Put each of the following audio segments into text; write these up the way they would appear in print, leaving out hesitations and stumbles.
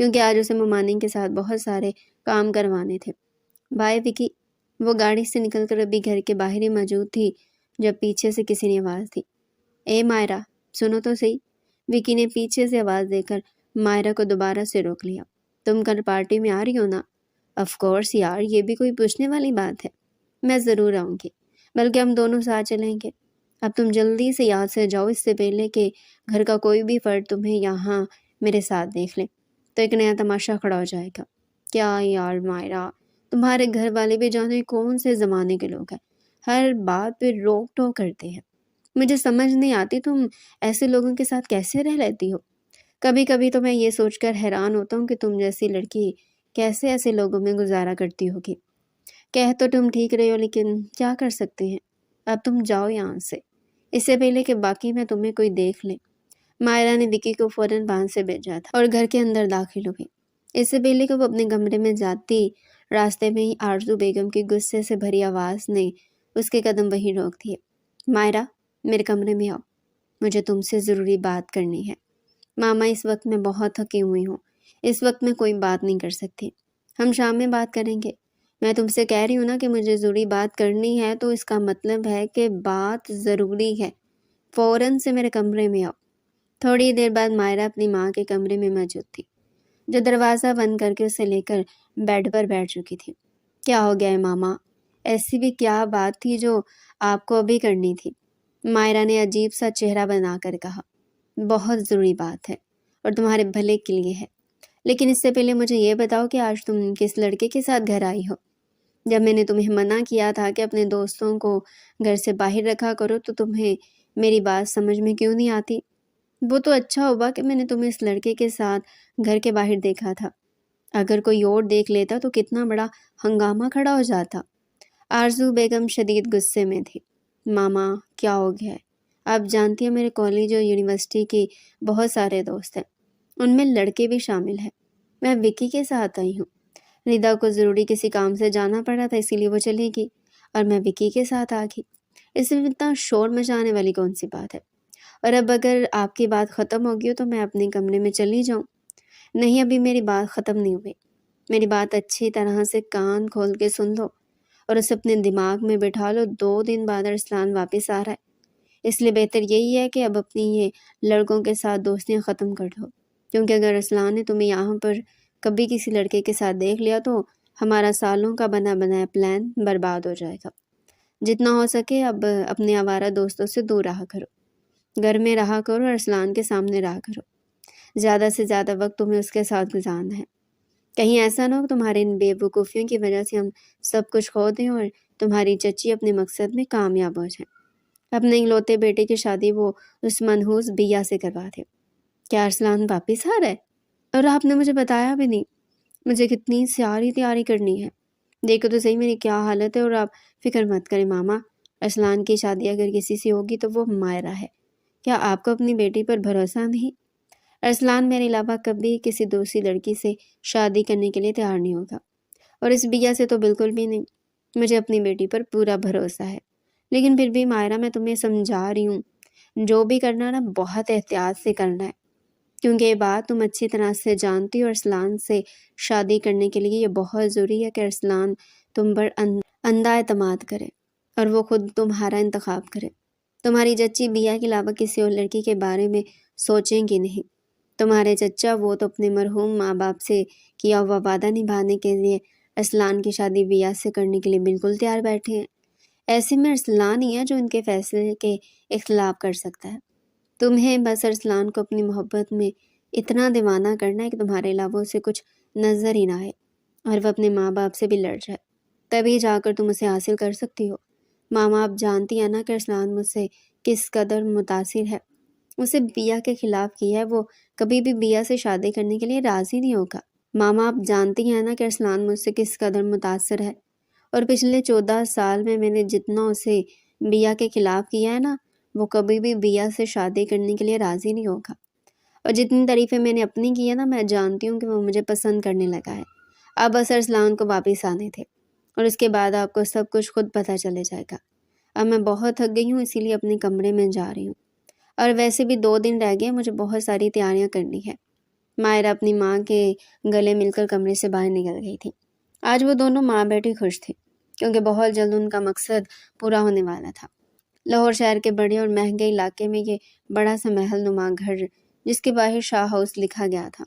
کیونکہ آج اسے ممانی کے ساتھ بہت سارے کام کروانے تھے۔ بائے وکی۔ وہ گاڑی سے نکل کر ابھی گھر کے باہر ہی موجود تھی جب پیچھے سے کسی نے آواز دی، اے مائرہ، سنو تو صحیح۔ وکی نے پیچھے سے آواز دے کر مائرہ کو دوبارہ سے روک لیا۔ تم کل پارٹی میں آ رہی ہو نا؟ آف کورس یار، یہ بھی کوئی پوچھنے والی بات ہے، میں ضرور آؤں گی، بلکہ ہم دونوں ساتھ چلیں گے۔ اب تم جلدی سے یاد سے جاؤ، اس سے پہلے کہ گھر کا کوئی بھی فرد تمہیں یہاں میرے ساتھ دیکھ لے تو ایک نیا تماشا کھڑا ہو جائے گا۔ کیا یار مائرہ، تمہارے گھر والے بھی جانے کون سے زمانے کے لوگ ہیں، ہر بات پہ روک ٹوک کرتے ہیں۔ مجھے سمجھ نہیں آتی تم ایسے لوگوں کے ساتھ کیسے رہ لیتی ہو۔ کبھی کبھی تو میں یہ سوچ کر حیران ہوتا ہوں کہ تم جیسی لڑکی کیسے ایسے لوگوں میں گزارا کرتی ہوگی۔ کہہ تو تم ٹھیک رہے ہو، لیکن کیا کر سکتے ہیں۔ اب تم جاؤ یہاں سے، اس سے پہلے کہ باقی میں تمہیں کوئی دیکھ لے۔ مائرہ نے وکی کو فوراً باہر سے بھیجا تھا اور گھر کے اندر داخل ہو گئی۔ اس سے پہلے کہ وہ اپنے کمرے میں جاتی، راستے میں ہی آرزو بیگم کی غصے سے بھری آواز نے اس کے قدم وہیں روک دیے۔ مائرہ، میرے کمرے میں آؤ، مجھے تم سے ضروری بات کرنی ہے۔ ماما، اس وقت میں بہت تھکی ہوئی ہوں، اس وقت میں کوئی بات نہیں کر سکتی، ہم شام میں بات کریں گے۔ میں تم سے کہہ رہی ہوں نا کہ مجھے ضروری بات کرنی ہے، تو اس کا مطلب ہے کہ بات ضروری ہے۔ فوراً سے میرے کمرے میں آؤ۔ تھوڑی دیر بعد مائرہ اپنی ماں کے کمرے میں موجود تھی، جو دروازہ بند کر کے اسے لے کر بیڈ پر بیٹھ چکی تھی۔ کیا ہو گیا ہے ماما؟ ایسی بھی کیا بات تھی جو آپ کو ابھی کرنی تھی؟ مائرہ نے عجیب سا چہرہ بنا کر کہا، بہت ضروری بات ہے اور تمہارے بھلے کے لیے ہے، لیکن اس سے پہلے مجھے یہ بتاؤ کہ آج تم کس لڑکے کے ساتھ گھر آئی ہو؟ جب میں نے تمہیں منع کیا تھا کہ اپنے دوستوں کو گھر سے باہر رکھا کرو تو تمہیں میری بات سمجھ میں کیوں نہیں آتی؟ وہ تو اچھا ہوا کہ میں نے تمہیں اس لڑکے کے ساتھ گھر کے باہر دیکھا تھا، اگر کوئی اور دیکھ لیتا تو کتنا بڑا ہنگامہ کھڑا ہو جاتا۔ آرزو بیگم شدید غصے میں تھی۔ ماما، کیا ہو گیا ہے؟ آپ جانتی ہیں میرے کالج اور یونیورسٹی کے بہت سارے دوست ہیں، ان میں لڑکے بھی شامل ہیں۔ میں وکی کے ساتھ آئی ہوں، ردا کو ضروری کسی کام سے جانا پڑا تھا، اسی لیے وہ چلے گی اور میں وکی کے ساتھ آ گئی۔ اس میں اتنا شور مچانے والی کون سی بات ہے؟ اور اب اگر آپ کی بات ختم ہوگی تو میں اپنے کمرے میں چلی جاؤں؟ نہیں، ابھی میری بات ختم نہیں ہوئی۔ میری بات اچھی طرح سے کان کھول کے سن لو اور اسے اپنے دماغ میں بٹھا لو۔ 2 دن بعد ارسلان واپس آ رہا ہے، اس لیے بہتر یہی ہے کہ اب اپنی یہ لڑکوں کے ساتھ دوستیاں ختم کر دو، کیونکہ اگر ارسلان نے تمہیں یہاں پر کبھی کسی لڑکے کے ساتھ دیکھ لیا تو ہمارا سالوں کا بنا بنایا پلان برباد ہو جائے گا۔ جتنا ہو سکے اب اپنے آوارہ دوستوں سے دور رہا کرو، گھر میں رہا کرو اور ارسلان کے سامنے رہا کرو۔ زیادہ سے زیادہ وقت تمہیں اس کے ساتھ گزارنا ہے۔ کہیں ایسا نہ ہو کہ تمہارے ان بے وقوفیوں کی وجہ سے ہم سب کچھ کھو دیں اور تمہاری چچی اپنے مقصد میں کامیاب ہو جائیں۔ اپنے اکلوتے بیٹے کی شادی وہ اس منحوس بیا سے کروا دے۔ کیا ارسلان واپس آ رہا ہے؟ اور آپ نے مجھے بتایا بھی نہیں۔ مجھے کتنی ساری تیاری کرنی ہے، دیکھو تو صحیح میری کیا حالت ہے۔ اور آپ فکر مت کریں ماما، ارسلان کی شادی اگر کسی سے ہوگی تو وہ مائرہ ہے۔ کیا آپ کو اپنی بیٹی پر بھروسہ نہیں؟ ارسلان میرے علاوہ کبھی کسی دوسری لڑکی سے شادی کرنے کے لیے تیار نہیں ہوگا، اور اس بیا سے تو بالکل بھی نہیں۔ مجھے اپنی بیٹی پر پورا بھروسہ ہے، لیکن پھر بھی مائرہ میں تمہیں سمجھا رہی ہوں، جو بھی کرنا نا بہت احتیاط سے کرنا ہے، کیونکہ یہ بات تم اچھی طرح سے جانتی ہو۔ ارسلان سے شادی کرنے کے لیے یہ بہت ضروری ہے کہ ارسلان تم پر اندھا اعتماد کرے اور وہ خود تمہارا انتخاب کرے۔ تمہاری چچی بیا کے علاوہ کسی اور لڑکی کے بارے میں سوچیں گی نہیں۔ تمہارے چچا وہ تو اپنے مرحوم ماں باپ سے کیا ہوا وعدہ نبھانے کے لیے ارسلان کی شادی بیا سے کرنے کے لیے بالکل تیار بیٹھے ہیں۔ ایسے میں ارسلان ہی ہے جو ان کے فیصلے کے اختلاف کر سکتا ہے۔ تمہیں بس ارسلان کو اپنی محبت میں اتنا دیوانہ کرنا ہے کہ تمہارے علاوہ اسے کچھ نظر ہی نہ آئے اور وہ اپنے ماں باپ سے بھی لڑ جائے، تبھی جا کر تم اسے حاصل کر سکتی ہو۔ ماما، آپ جانتی ہیں نا کہ ارسلان مجھ سے کس قدر متاثر ہے، اسے بیا کے خلاف کیا ہے، وہ کبھی بھی بیا سے شادی کرنے کے لیے راضی نہیں ہوگا۔ ماما، آپ جانتی ہیں نا کہ ارسلان مجھ سے کس قدر متاثر ہے، اور پچھلے 14 سال میں نے جتنا اسے بیا کے خلاف کیا ہے نا، وہ کبھی بھی بیا سے شادی کرنے کے لیے راضی نہیں ہوگا۔ اور جتنی تعریفیں میں نے اپنی کی ہے نا، میں جانتی ہوں کہ وہ مجھے پسند کرنے لگا ہے۔ اب بس ارسلان کو واپس آنے تھے اور اس کے بعد آپ کو سب کچھ خود پتہ چلے جائے گا۔ اب میں بہت تھک گئی ہوں، اسی لیے اپنے کمرے میں جا رہی ہوں، اور ویسے بھی 2 دن رہ گئے، مجھے بہت ساری تیاریاں کرنی ہے۔ مائرہ اپنی ماں کے گلے مل کر کمرے سے باہر نکل گئی تھی۔ آج وہ دونوں ماں بیٹی خوش تھی کیونکہ بہت جلد ان کا مقصد پورا ہونے والا تھا۔ لاہور شہر کے بڑے اور مہنگے علاقے میں یہ بڑا سا محل نما گھر، جس کے باہر شاہ ہاؤس لکھا گیا تھا،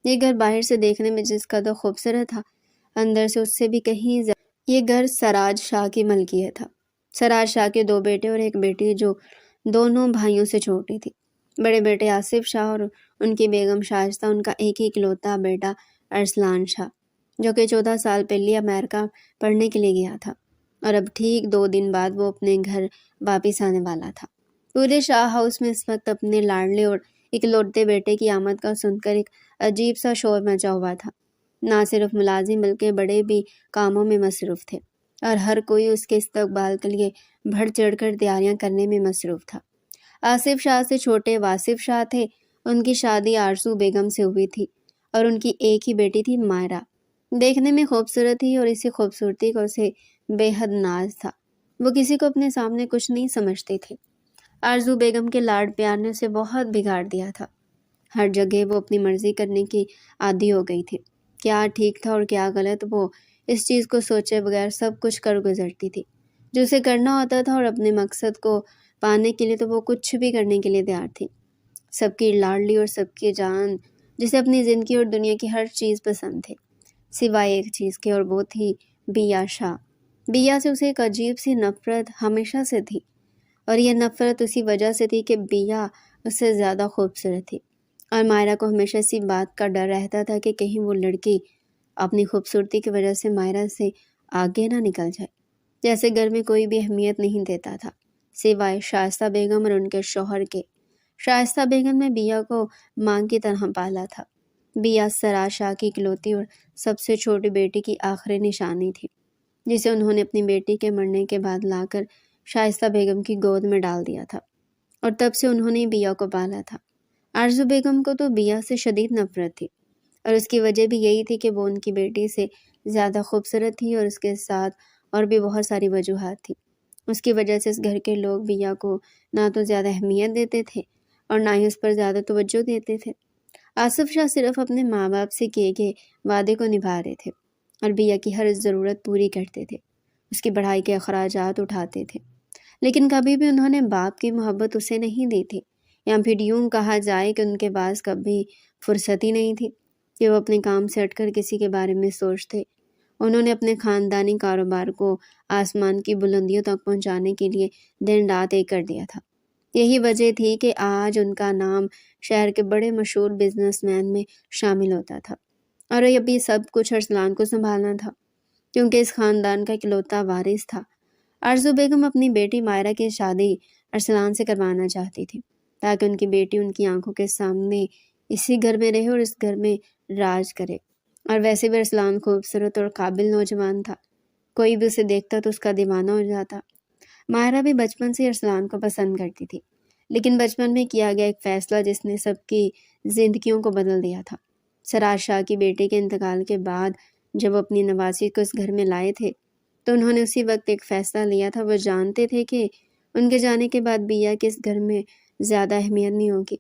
یہ گھر باہر سے دیکھنے میں جس قدر خوبصورت تھا، اندر سے اس سے بھی کہیں زیادہ۔ یہ گھر سراج شاہ کی ملکیت تھا۔ سراج شاہ کے 2 بیٹے اور ایک بیٹی جو دونوں بھائیوں سے چھوٹی تھی۔ بڑے بیٹے آصف شاہ اور ان کی بیگم شائستہ، ان کا ایک ہی اکلوتا بیٹا ارسلان شاہ، جو کہ 14 سال پہلے امریکہ پڑھنے کے لیے گیا تھا اور اب ٹھیک 2 دن بعد وہ اپنے گھر واپس آنے والا تھا۔ پورے شاہ ہاؤس میں اس وقت اپنے لاڈلے اور اکلوتے بیٹے کی آمد کا سن کر ایک عجیب سا شور مچا ہوا تھا۔ نہ صرف ملازم بلکہ بڑے بھی کاموں میں مصروف تھے اور ہر کوئی اس کے استقبال کے لیے بڑھ چڑھ کر تیاریاں کرنے میں مصروف تھا۔ آصف شاہ سے چھوٹے واصف شاہ تھے۔ ان کی شادی آرزو بیگم سے ہوئی تھی اور ان کی ایک ہی بیٹی تھی مائرہ۔ دیکھنے میں خوبصورت تھی اور اسی خوبصورتی کا اسے بے حد ناز تھا۔ وہ کسی کو اپنے سامنے کچھ نہیں سمجھتی تھی۔ آرزو بیگم کے لاڈ پیار نے اسے بہت بگاڑ دیا تھا۔ ہر جگہ وہ اپنی مرضی کرنے کی عادی ہو گئی تھی۔ کیا ٹھیک تھا اور کیا غلط، وہ اس چیز کو سوچے بغیر سب کچھ کر گزرتی تھی جو اسے کرنا ہوتا تھا، اور اپنے مقصد کو پانے کے لیے تو وہ کچھ بھی کرنے کے لیے تیار تھی۔ سب کی لاڈلی اور سب کی جان، جسے اپنی زندگی اور دنیا کی ہر چیز پسند تھی سوائے ایک چیز کے، اور وہ تھی بیا شاہ۔ بیا سے اسے ایک عجیب سی نفرت ہمیشہ سے تھی، اور یہ نفرت اسی وجہ سے تھی کہ بیا اس سے زیادہ خوبصورت تھی، اور مائرہ کو ہمیشہ اسی بات کا ڈر رہتا تھا کہ کہیں وہ لڑکی اپنی خوبصورتی کی وجہ سے مائرہ سے آگے نہ نکل جائے۔ جیسے گھر میں کوئی بھی اہمیت نہیں دیتا تھا سوائے شائستہ بیگم اور ان کے شوہر کے۔ شائستہ بیگم نے بیا کو ماں کی طرح پالا تھا۔ بیا سراج شاہ کی اکلوتی اور سب سے چھوٹی بیٹی کی آخری نشانی تھی، جسے انہوں نے اپنی بیٹی کے مرنے کے بعد لا کر شائستہ بیگم کی گود میں ڈال دیا تھا، اور تب سے انہوں نے بیا کو پالا تھا۔ آرزو بیگم کو تو بیا سے شدید نفرت تھی، اور اس کی وجہ بھی یہی تھی کہ وہ ان کی بیٹی سے زیادہ خوبصورت تھی، اور اس کے ساتھ اور بھی بہت ساری وجوہات تھی۔ اس کی وجہ سے اس گھر کے لوگ بیا کو نہ تو زیادہ اہمیت دیتے تھے اور نہ ہی اس پر زیادہ توجہ دیتے تھے۔ آصف شاہ صرف اپنے ماں باپ سے کیے گئے وعدے کو نبھا رہے تھے اور بیا کی ہر ضرورت پوری کرتے تھے، اس کی پڑھائی کے اخراجات اٹھاتے تھے، لیکن کبھی بھی انہوں نے باپ کی محبت اسے نہیں دی تھی، یا پھر یوں کہا جائے کہ ان کے پاس کبھی فرصت ہی نہیں تھی کہ وہ اپنے کام سے ہٹ کر کسی کے بارے میں سوچتے۔ انہوں نے اپنے خاندانی کاروبار کو آسمان کی بلندیوں تک پہنچانے کے لیے دن رات ایک کر دیا تھا۔ یہی وجہ تھی کہ آج ان کا نام شہر کے بڑے مشہور بزنس مین میں شامل ہوتا تھا، اور اب یہ سب کچھ ارسلان کو سنبھالنا تھا کیونکہ اس خاندان کا اکلوتا وارث تھا۔ آرزو بیگم اپنی بیٹی مائرہ کی شادی ارسلان سے کروانا چاہتی تھی تاکہ ان کی بیٹی ان کی آنکھوں کے سامنے اسی گھر میں رہے اور اس گھر میں راج کرے۔ اور ویسے بھی ارسلان خوبصورت اور قابل نوجوان تھا، کوئی بھی اسے دیکھتا تو اس کا دیوانہ ہو جاتا۔ مائرہ بھی بچپن سے ارسلان کو پسند کرتی تھی، لیکن بچپن میں کیا گیا ایک فیصلہ جس نے سب کی زندگیوں کو بدل دیا تھا۔ سراج شاہ کی بیٹے کے انتقال کے بعد جب وہ اپنی نواسی کو اس گھر میں لائے تھے تو انہوں نے اسی وقت ایک فیصلہ لیا تھا۔ وہ جانتے تھے کہ ان کے جانے کے بعد بیا کے اس گھر میں زیادہ اہمیت نہیں ہوگی،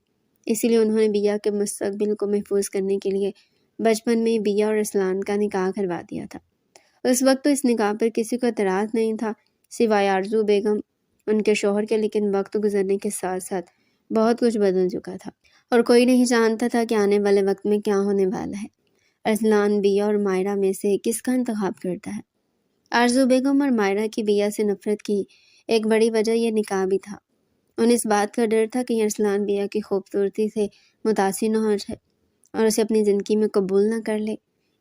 اسی لیے انہوں نے بیا کے مستقبل کو محفوظ کرنے کے لیے بچپن میں بیا اور ارسلان کا نکاح کروا دیا تھا۔ اس وقت تو اس نکاح پر کسی کو اعتراض نہیں تھا سوائے آرزو بیگم ان کے شوہر کے، لیکن وقت گزرنے کے ساتھ ساتھ بہت کچھ بدل چکا تھا اور کوئی نہیں جانتا تھا کہ آنے والے وقت میں کیا ہونے والا ہے۔ ارسلان بیا اور مائرہ میں سے کس کا انتخاب کرتا ہے؟ آرزو بیگم اور مائرہ کی بیا سے نفرت کی ایک بڑی وجہ یہ نکاح بھی تھا۔ انہیں اس بات کا ڈر تھا کہ ارسلان بیا کی خوبصورتی سے متاثر نہ ہو جائے اور اسے اپنی زندگی میں قبول نہ کر لے،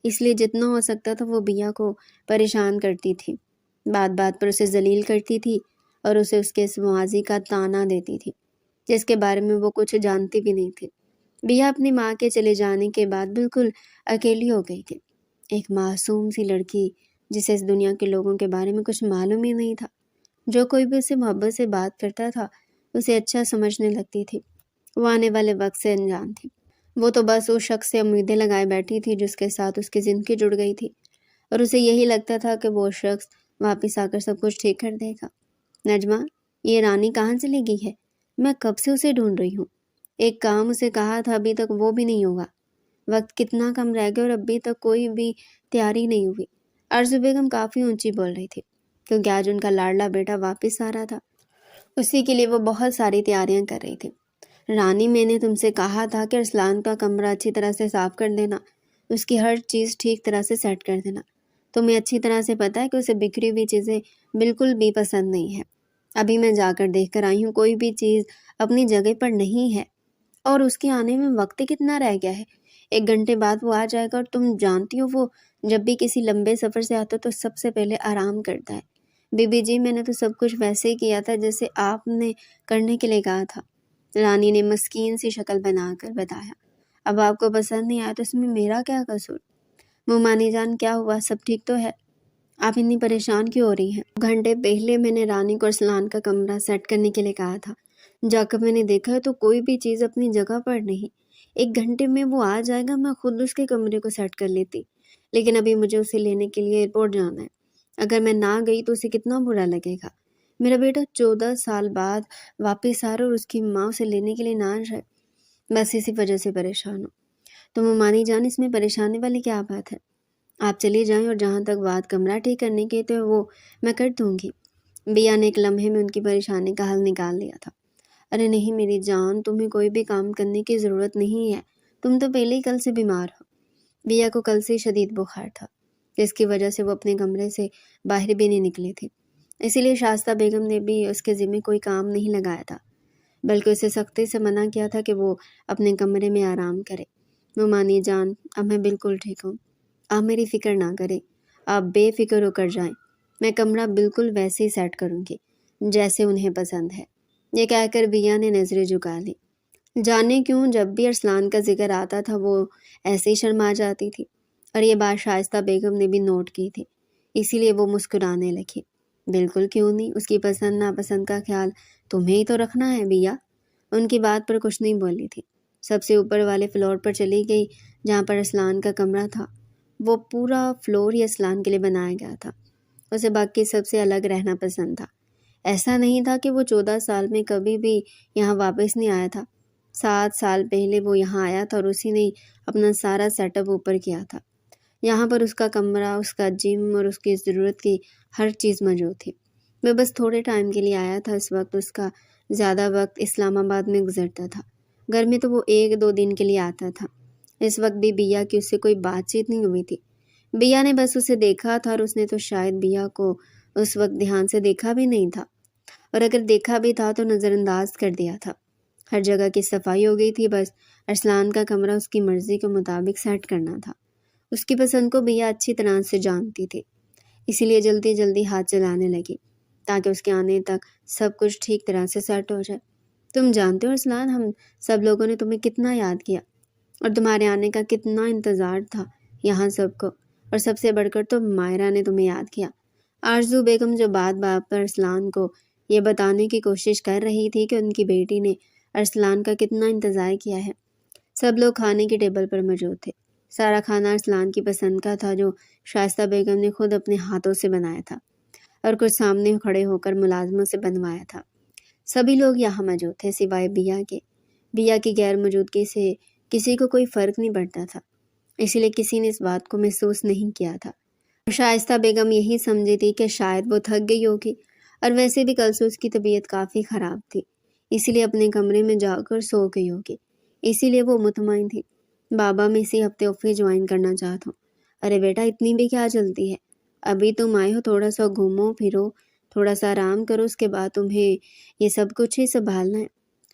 اس لیے جتنا ہو سکتا تھا وہ بیا کو پریشان کرتی تھی، بات بات پر اسے ذلیل کرتی تھی اور اسے اس کے اس ماضی کا تانا دیتی تھی جس کے بارے میں وہ کچھ جانتی بھی نہیں تھی۔ بیا اپنی ماں کے چلے جانے کے بعد بالکل اکیلی ہو گئی تھی، ایک معصوم سی لڑکی جسے اس دنیا کے لوگوں کے بارے میں کچھ معلوم ہی نہیں تھا۔ جو کوئی بھی اسے محبت سے بات کرتا تھا اسے اچھا سمجھنے لگتی تھی۔ وہ آنے والے وقت سے انجان تھی، وہ تو بس اس شخص سے امیدیں لگائے بیٹھی تھی جس کے ساتھ اس کی زندگی جڑ گئی تھی، اور اسے یہی لگتا تھا کہ وہ شخص واپس آ کر سب کچھ ٹھیک کر دے گا۔ نجمہ، یہ رانی کہاں چلی گئی ہے؟ میں کب سے اسے ڈھونڈ رہی ہوں، ایک کام اسے کہا تھا ابھی تک وہ بھی نہیں ہوگا۔ وقت کتنا کم رہ گیا اور ابھی تک کوئی بھی تیاری نہیں ہوئی۔ ارزو بیگم کافی اونچی بول رہی تھی کیونکہ آج ان کا لاڈلا بیٹا واپس آ رہا تھا، اسی کے لیے وہ بہت ساری تیاریاں کر رہی تھی۔ رانی، میں نے تم سے کہا تھا کہ ارسلان کا کمرہ اچھی طرح سے صاف کر دینا، اس کی ہر چیز ٹھیک طرح سے سیٹ کر دینا۔ تمہیں اچھی طرح سے پتہ ہے کہ اسے بکھری ہوئی چیزیں بالکل بھی پسند نہیں ہے۔ ابھی میں جا کر دیکھ کر آئی ہوں، کوئی بھی چیز اپنی جگہ پر نہیں ہے، اور اس کے آنے میں وقت کتنا رہ گیا ہے۔ 1 گھنٹے بعد وہ آ جائے گا، اور تم جانتی ہو وہ جب بھی کسی لمبے سفر سے آتا تو سب سے پہلے آرام کرتا ہے۔ بی بی جی، میں نے تو سب کچھ ویسے ہی کیا تھا جیسے آپ نے کرنے کے لیے کہا تھا، رانی نے مسکین سی شکل بنا کر بتایا۔ اب آپ کو پسند نہیں آیا تو اس میں میرا کیا قصور؟ مومانی جان، کیا ہوا؟ سب ٹھیک تو ہے؟ آپ اتنی پریشان کیوں ہو رہی ہیں؟ 2 گھنٹے پہلے میں نے رانی کو ارسلان کا کمرہ سیٹ کرنے کے لیے کہا تھا، جا کر میں نے دیکھا ہے تو کوئی بھی چیز اپنی جگہ پر نہیں۔ 1 گھنٹے میں وہ آ جائے گا، میں خود اس کے کمرے کو سیٹ کر لیتی، لیکن ابھی مجھے اسے لینے کے لیے ایئرپورٹ جانا ہے۔ اگر میں نہ گئی تو اسے کتنا برا لگے گا۔ میرا بیٹا 14 سال بعد واپس آ رہا اور اس کی ماں اسے لینے کے لیے نہ آ جائے، بس اسی وجہ سے پریشان ہوں۔ تو مومانی جان، اس میں پریشانی والی کیا بات ہے؟ آپ چلی جائیں، اور جہاں تک بات کمرہ ٹھیک کرنے کی تو وہ میں کر دوں گی۔ بیا نے ایک لمحے میں ان کی پریشانی کا حل نکال لیا تھا۔ ارے نہیں میری جان، تمہیں کوئی بھی کام کرنے کی ضرورت نہیں ہے، تم تو پہلے ہی کل سے بیمار ہو۔ بیا کو کل سے شدید بخار تھا، جس کی وجہ سے وہ اپنے کمرے سے باہر بھی نہیں نکلی تھی، اسی لیے شائستہ بیگم نے بھی اس کے ذمہ کوئی کام نہیں لگایا تھا، بلکہ اسے سختی سے منع کیا تھا کہ وہ اپنے کمرے میں آرام کرے۔ مومانی جان، اب میں بالکل ٹھیک ہوں، آپ میری فکر نہ کریں، آپ بے فکر ہو کر جائیں، میں کمرہ بالکل ویسے ہی سیٹ کروں گی جیسے انہیں پسند ہے۔ یہ کہہ کر بیا نے نظریں جھکا لی۔ جانے کیوں جب بھی ارسلان کا ذکر آتا تھا وہ ایسے ہی شرما جاتی تھی، اور یہ بات شائستہ بیگم نے بھی نوٹ کی تھی، اسی لیے وہ مسکرانے لگی۔ بالکل کیوں نہیں، اس کی پسند ناپسند کا خیال تمہیں ہی تو رکھنا ہے بیا۔ ان کی بات پر کچھ نہیں بولی تھی، سب سے اوپر والے فلور پر چلی گئی جہاں پر ارسلان کا کمرہ تھا۔ وہ پورا فلور ہی ارسلان کے لیے بنایا گیا تھا، اسے باقی سب سے الگ رہنا پسند تھا۔ ایسا نہیں تھا کہ وہ 14 سال میں کبھی بھی یہاں واپس نہیں آیا تھا، 7 سال پہلے وہ یہاں آیا تھا اور اسی نے اپنا سارا سیٹ اپ اوپر کیا تھا۔ یہاں پر اس کا کمرہ، اس کا جم اور اس کی ضرورت کی ہر چیز موجود تھی۔ وہ بس تھوڑے ٹائم کے لیے آیا تھا، اس وقت اس کا زیادہ وقت اسلام آباد میں گزرتا تھا، گھر میں تو وہ 1-2 دن کے لیے آتا تھا۔ اس وقت بھی بیا کی اس سے کوئی بات چیت نہیں ہوئی تھی، بیا نے بس اسے دیکھا تھا، اور اس نے تو شاید بیا کو اس وقت دھیان سے دیکھا بھی نہیں تھا، اور اگر دیکھا بھی تھا تو نظر انداز کر دیا تھا۔ ہر جگہ کی صفائی ہو گئی تھی، بس ارسلان کا کمرہ اس کی مرضی کے مطابق سیٹ کرنا تھا۔ اس کی پسند کو بیا اچھی طرح سے جانتی تھی، اسی لیے جلدی جلدی ہاتھ چلانے لگی تاکہ اس کے آنے تک سب کچھ ٹھیک طرح سے سیٹ ہو جائے۔ تم جانتے ہو ارسلان، ہم سب لوگوں نے تمہیں کتنا یاد کیا، اور تمہارے آنے کا کتنا انتظار تھا یہاں سب کو، اور سب سے بڑھ کر تو مائرہ نے تمہیں یاد کیا۔ آرزو بیگم جو بات بات پر ارسلان کو یہ بتانے کی کوشش کر رہی تھی کہ ان کی بیٹی نے ارسلان کا کتنا انتظار کیا ہے۔ سب لوگ کھانے کی ٹیبل پر موجود تھے، سارا کھانا ارسلان کی پسند کا تھا جو شائستہ بیگم نے خود اپنے ہاتھوں سے بنایا تھا، اور کچھ سامنے کھڑے ہو کر ملازموں سے بنوایا تھا۔ سبھی لوگ یہاں موجود تھے سوائے بیا کے۔ بیا کی غیر موجودگی سے کسی کو کوئی فرق نہیں پڑتا تھا، اسی لیے کسی نے اس بات کو محسوس نہیں کیا تھا۔ شائستہ بیگم یہی سمجھی تھی کہ شاید وہ تھک گئی ہوگی، اور ویسے بھی کل سے اس کی طبیعت کافی خراب تھی، اسی لیے اپنے کمرے میں جا کر سو گئی ہوگی، اسی لیے وہ مطمئن تھی۔ بابا، میں اسی ہفتے آفس جوائن کرنا چاہتا ہوں۔ ارے بیٹا، اتنی بھی کیا جلدی ہے، ابھی تم آئے ہو، تھوڑا سا گھومو پھرو، تھوڑا سا آرام کرو، اس کے بعد تمہیں یہ سب کچھ ہی سنبھالنا ہے۔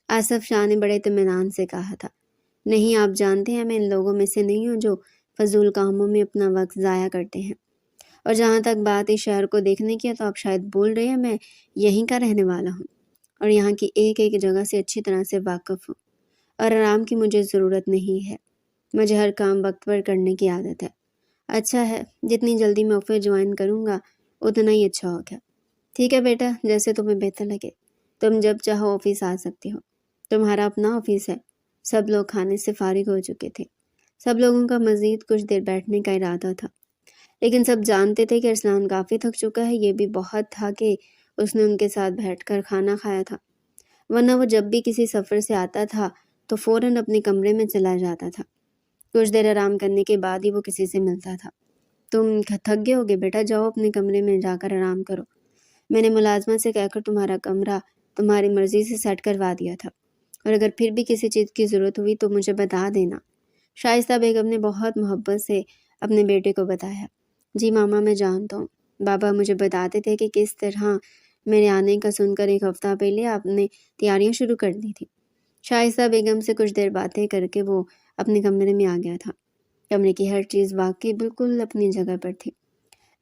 آصف شاہ نے بڑے اطمینان سے کہا تھا۔ نہیں، آپ جانتے ہیں میں ان لوگوں میں سے نہیں ہوں جو فضول کاموں میں اپنا وقت ضائع کرتے ہیں، اور جہاں تک بات اس شہر کو دیکھنے کی ہے تو آپ شاید بول رہے ہیں میں یہیں کا رہنے والا ہوں، اور یہاں کی ایک ایک جگہ سے اچھی طرح سے واقف ہوں، اور آرام کی مجھے ضرورت نہیں ہے، مجھے ہر کام وقت پر کرنے کی عادت ہے۔ اچھا ہے، جتنی جلدی میں آفس جوائن کروں گا اتنا ہی اچھا ہوگا۔ ٹھیک ہے بیٹا، جیسے تمہیں بہتر لگے، تم جب چاہو آفس آ سکتے ہو، تمہارا اپنا آفس ہے۔ سب لوگ کھانے سے فارغ ہو چکے تھے، سب لوگوں کا مزید کچھ دیر بیٹھنے کا ارادہ تھا، لیکن سب جانتے تھے کہ ارسلان کافی تھک چکا ہے، یہ بھی بہت تھا کہ اس نے ان کے ساتھ بیٹھ کر کھانا کھایا تھا، ورنہ وہ جب بھی کسی سفر سے آتا تھا تو فوراً اپنے کمرے میں چلا جاتا تھا۔ کچھ دیر آرام کرنے کے بعد ہی وہ کسی سے ملتا تھا۔ تم تھک گئے ہوگے بیٹا، جاؤ اپنے کمرے میں جا کر آرام کرو۔ میں نے ملازمہ سے کہہ کر تمہارا کمرہ تمہاری مرضی سے سیٹ کروا دیا تھا، اور اگر پھر بھی کسی چیز کی ضرورت ہوئی تو مجھے بتا دینا۔ شائستہ بیگم نے بہت محبت سے اپنے بیٹے کو بتایا۔ جی ماما، میں جانتا ہوں، بابا مجھے بتاتے تھے کہ کس طرح میرے آنے کا سن کر ایک ہفتہ پہلے آپ نے تیاریاں شروع کر دی تھی۔ شائستہ بیگم سے کچھ دیر باتیں کر کے وہ اپنے کمرے میں آ گیا تھا۔ کمرے کی ہر چیز واقعی بالکل اپنی جگہ پر تھی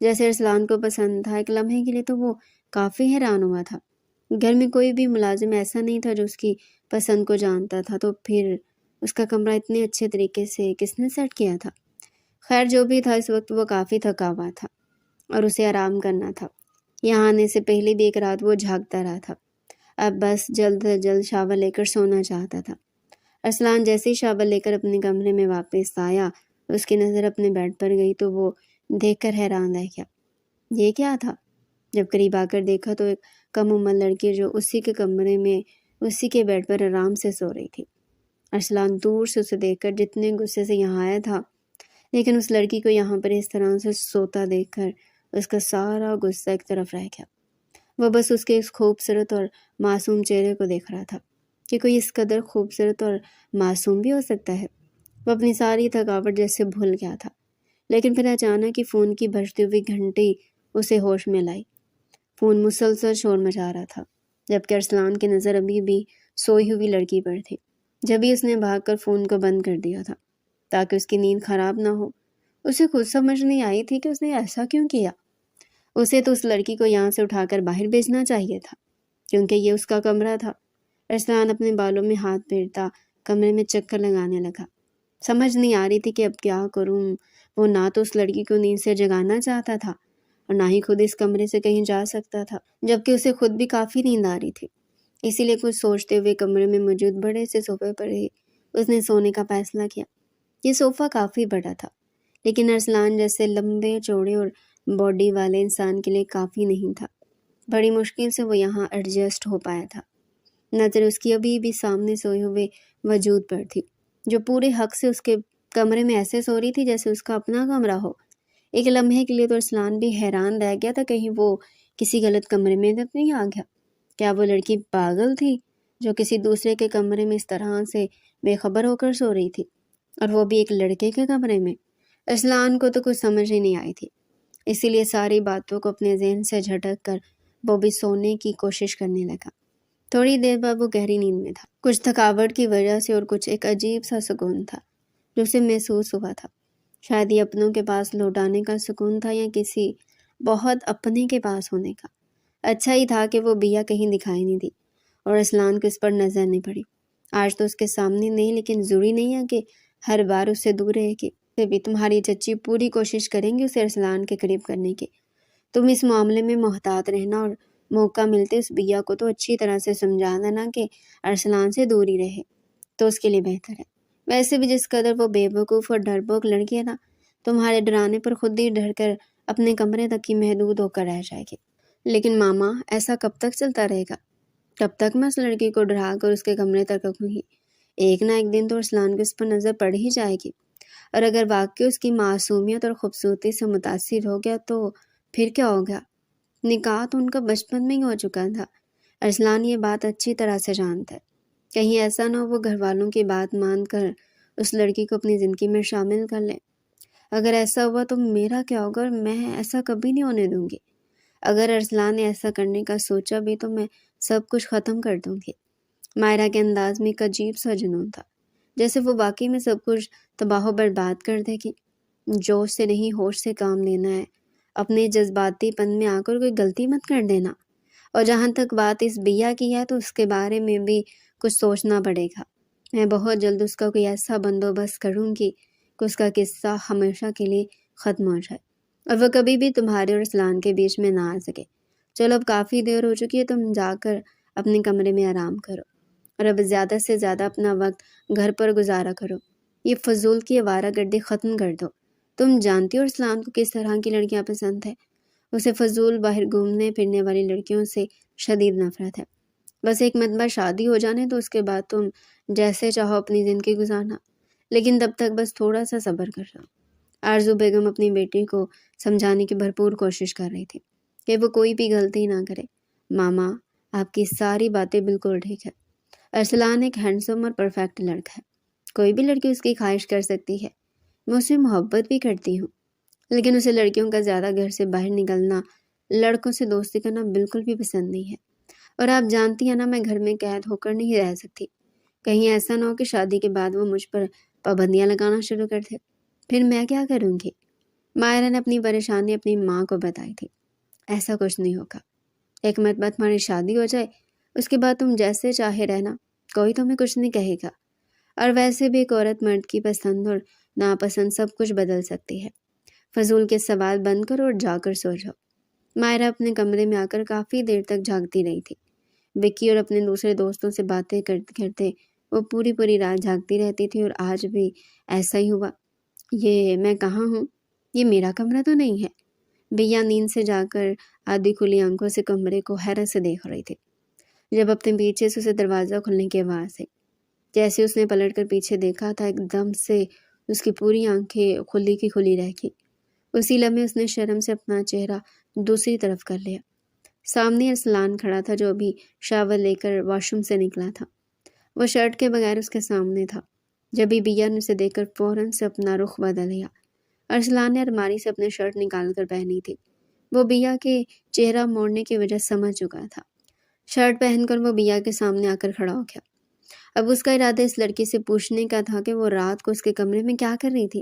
جیسے ارسلان کو پسند تھا۔ ایک لمحے کے لیے تو وہ کافی حیران ہوا تھا۔ گھر میں کوئی بھی ملازم ایسا نہیں تھا جو اس کی پسند کو جانتا تھا، تو پھر اس کا کمرہ اتنے اچھے طریقے سے کس نے سیٹ کیا تھا؟ خیر جو بھی تھا، اس وقت وہ کافی تھکا ہوا تھا اور اسے آرام کرنا تھا۔ یہاں آنے سے پہلے بھی ایک رات وہ جھاگتا رہا تھا، اب بس جلد از جلد شاور لے کر سونا چاہتا تھا۔ ارسلان جیسے ہی شاور لے کر اپنے کمرے میں واپس آیا، اس کی نظر اپنے بیڈ پر گئی تو وہ دیکھ کر حیران رہ گیا۔ یہ کیا تھا؟ جب قریب آ کر دیکھا تو ایک کم عمر لڑکی جو اسی کے کمرے میں اسی کے بیڈ پر آرام سے سو رہی تھی۔ ارسلان دور سے اسے دیکھ کر جتنے غصے سے یہاں آیا تھا، لیکن اس لڑکی کو یہاں پر اس طرح سے سوتا دیکھ کر اس کا سارا غصہ ایک طرف رہ گیا۔ وہ بس اس کے اس خوبصورت اور معصوم چہرے کو دیکھ رہا تھا کہ کوئی اس قدر خوبصورت اور معصوم بھی ہو سکتا ہے۔ وہ اپنی ساری تھکاوٹ جیسے بھول گیا تھا، لیکن پھر اچانک ہی فون کی بجتی ہوئی گھنٹی اسے ہوش میں لائی۔ فون مسلسل شور مچا رہا تھا، جبکہ ارسلان کی نظر ابھی بھی سوئی ہوئی لڑکی پر تھی۔ جبھی اس نے بھاگ کر فون کو بند کر دیا تھا تاکہ اس کی نیند خراب نہ ہو۔ اسے خود سمجھ نہیں آئی تھی کہ اس نے ایسا کیوں کیا۔ اسے تو اس لڑکی کو یہاں سے اٹھا کر باہر بھیجنا چاہیے تھا، کیونکہ یہ اس کا کمرہ تھا۔ ارسلان اپنے بالوں میں ہاتھ پھیرتا کمرے میں چکر لگانے لگا۔ سمجھ نہیں آ رہی تھی کہ اب کیا کروں۔ وہ نہ تو اس لڑکی کو نیند سے جگانا چاہتا تھا اور نہ ہی خود اس کمرے سے کہیں جا سکتا تھا، جبکہ اسے خود بھی کافی نیند آ رہی تھی۔ اسی لیے کچھ سوچتے ہوئے کمرے میں موجود بڑے سے صوفے پر ہی اس نے سونے کا فیصلہ کیا۔ یہ صوفہ کافی بڑا تھا، لیکن ارسلان جیسے لمبے چوڑے اور باڈی والے انسان کے لیے کافی نہیں تھا۔ بڑی مشکل سے وہ یہاں ایڈجسٹ ہو پایا تھا۔ نظر اس کی ابھی بھی سامنے سوئے ہوئے وجود پر تھی، جو پورے حق سے اس کے کمرے میں ایسے سو رہی تھی جیسے اس کا اپنا کمرہ ہو۔ ایک لمحے کے لیے تو ارسلان بھی حیران رہ گیا تھا، کہیں وہ کسی غلط کمرے میں تو نہیں آ گیا۔ کیا وہ لڑکی پاگل تھی جو کسی دوسرے کے کمرے میں اس طرح سے بے خبر ہو کر سو رہی تھی، اور وہ بھی ایک لڑکے کے کمرے میں؟ ارسلان کو تو کچھ سمجھ ہی نہیں آئی تھی، اسی لیے ساری باتوں کو اپنے ذہن سے جھٹک کر وہ بھی سونے کی کوشش کرنے لگا۔ تھوڑی دیر بعد وہ گہری نیند میں تھا، کچھ تھکاوٹ کی وجہ سے اور کچھ ایک عجیب سا سکون تھا جو اسے محسوس ہوا تھا۔ شاید یہ اپنوں کے پاس لوٹ آنے کا سکون تھا یا کسی بہت اپنے کے پاس ہونے کا۔ اچھا ہی تھا کہ وہ بیا کہیں دکھائی نہیں دی اور ارسلان کو اس پر نظر نہیں پڑی۔ آج تو اس کے سامنے نہیں، لیکن ضروری نہیں ہے کہ ہر بار اس سے دور رہے گی۔ بھی تمہاری چچی پوری کوشش کریں گی اسے ارسلان کے قریب کرنے کی۔ تم اس معاملے میں محتاط رہنا اور موقع ملتے اس بیا کو تو اچھی طرح سے سمجھا دینا کہ ارسلان سے دور ہی رہے، تو اس کے لیے بہتر ہے۔ ویسے بھی جس قدر وہ بے وقوف اور ڈرپوک لڑکی ہے نا، تمہارے ڈرانے پر خود ہی ڈر کر اپنے کمرے تک ہی محدود ہو کر رہ جائے گی۔ لیکن ماما، ایسا کب تک چلتا رہے گا؟ کب تک میں اس لڑکی کو ڈرا کر اس کے کمرے تک رکھوں گی؟ ایک نہ ایک دن تو ارسلان کو اس پر نظر پڑ ہی جائے گی، اور اگر واقعی اس کی معصومیت اور خوبصورتی سے متاثر ہو گیا تو پھر کیا ہو گیا؟ نکاح تو ان کا بچپن میں ہی ہو چکا تھا۔ ارسلان یہ بات اچھی طرح سے جانتا ہے، کہیں ایسا نہ ہو وہ گھر والوں کی بات مان کر اس لڑکی کو اپنی زندگی میں شامل کر لے۔ اگر ایسا ہوا تو میرا کیا ہوگا؟ اور میں ایسا کبھی نہیں ہونے دوں گی۔ اگر ارسلان نے ایسا کرنے کا سوچا بھی تو میں سب کچھ ختم کر دوں گی۔ مائرہ کے انداز میں ایک عجیب سا جنون تھا، جیسے وہ واقعی میں سب کچھ تباہ و برباد کر دے گی۔ جوش سے نہیں، ہوش سے کام لینا ہے، اپنے جذباتی پن میں آ کر کوئی غلطی مت کر دینا۔ اور جہاں تک بات اس بیا کی ہے تو اس کے بارے میں بھی کچھ سوچنا پڑے گا۔ میں بہت جلد اس کا کوئی ایسا بندوبست کروں گی کہ اس کا قصہ ہمیشہ کے لیے ختم ہو جائے اور وہ کبھی بھی تمہارے اور ارسلان کے بیچ میں نہ آ سکے۔ چلو اب کافی دیر ہو چکی ہے، تم جا کر اپنے کمرے میں آرام کرو اور اب زیادہ سے زیادہ اپنا وقت گھر پر گزارا کرو۔ یہ فضول کی آوارہ گردی ختم کر دو۔ تم جانتی ہو ارسلان کو کس طرح کی لڑکیاں پسند ہے؟ اسے فضول باہر گھومنے پھرنے والی لڑکیوں سے شدید نفرت ہے۔ بس ایک مرتبہ شادی ہو جانے تو اس کے بعد تم جیسے چاہو اپنی زندگی گزارنا۔ لیکن تب تک بس تھوڑا سا صبر کر رہا۔ آرزو بیگم اپنی بیٹی کو سمجھانے کی بھرپور کوشش کر رہی تھی کہ وہ کوئی بھی غلطی نہ کرے۔ ماما، آپ کی ساری باتیں بالکل ٹھیک ہے۔ ارسلان ایک ہینڈسم اور پرفیکٹ لڑکا ہے۔ کوئی بھی لڑکی اس کی خواہش کر سکتی ہے۔ میں اسے محبت بھی کرتی ہوں، لیکن اسے لڑکیوں کا زیادہ گھر سے باہر نکلنا، لڑکوں سے دوستی کرنا بالکل بھی پسند نہیں ہے۔ اور آپ جانتی ہیں نا، میں گھر میں قید ہو کر نہیں رہ سکتی۔ کہیں ایسا نہ ہو کہ شادی کے بعد وہ مجھ پر پابندیاں لگانا شروع کر دے، پھر میں کیا کروں گی؟ ماہرہ نے اپنی پریشانی اپنی ماں کو بتائی تھی۔ ایسا کچھ نہیں ہوگا، ایک مرتبہ تمہاری شادی ہو جائے، اس کے بعد تم جیسے چاہے رہنا، کوئی تمہیں کچھ نہیں کہے گا۔ اور ویسے بھی ایک عورت مرد کی پسند اور ناپسند سب کچھ بدل سکتی ہے۔ فضول کے سوال بند کرو اور جا کر سو جاؤ۔ ماہرہ اپنے کمرے میں آ کر کافی دیر تک جاگتی رہی تھی۔ وکی اور اپنے دوسرے دوستوں سے باتیں کرتے کرتے وہ پوری رات جاگتی رہتی تھی، اور آج بھی ایسا ہی ہوا۔ یہ میں کہاں ہوں؟ یہ میرا کمرہ تو نہیں ہے۔ بھیا نیند سے جا کر آدھی کھلی آنکھوں سے کمرے کو حیرت سے دیکھ رہی تھی، جب اپنے پیچھے سے اسے دروازہ کھلنے کی آواز آئی۔ جیسے اس نے پلٹ کر پیچھے دیکھا تھا، ایک دم سے اس کی پوری آنکھیں کھلی کی کھلی رہ گئی۔ اسی لمحے اس نے شرم سے اپنا چہرہ دوسری طرف کر لیا۔ سامنے ارسلان کھڑا تھا، جو ابھی شاور لے کر واش روم سے نکلا تھا۔ وہ شرٹ کے بغیر اس کے سامنے تھا۔ جب ہی بیا نے اسے دیکھ کر فوراً سے اپنا رخ بدل لیا۔ ارسلان نے الماری سے اپنی شرٹ نکال کر پہنی تھی۔ وہ بیا کے چہرہ موڑنے کی وجہ سمجھ چکا تھا۔ شرٹ پہن کر وہ بیا کے سامنے آ کر کھڑا ہو گیا۔ اب اس کا ارادہ اس لڑکی سے پوچھنے کا تھا کہ وہ رات کو اس کے کمرے میں کیا کر رہی تھی۔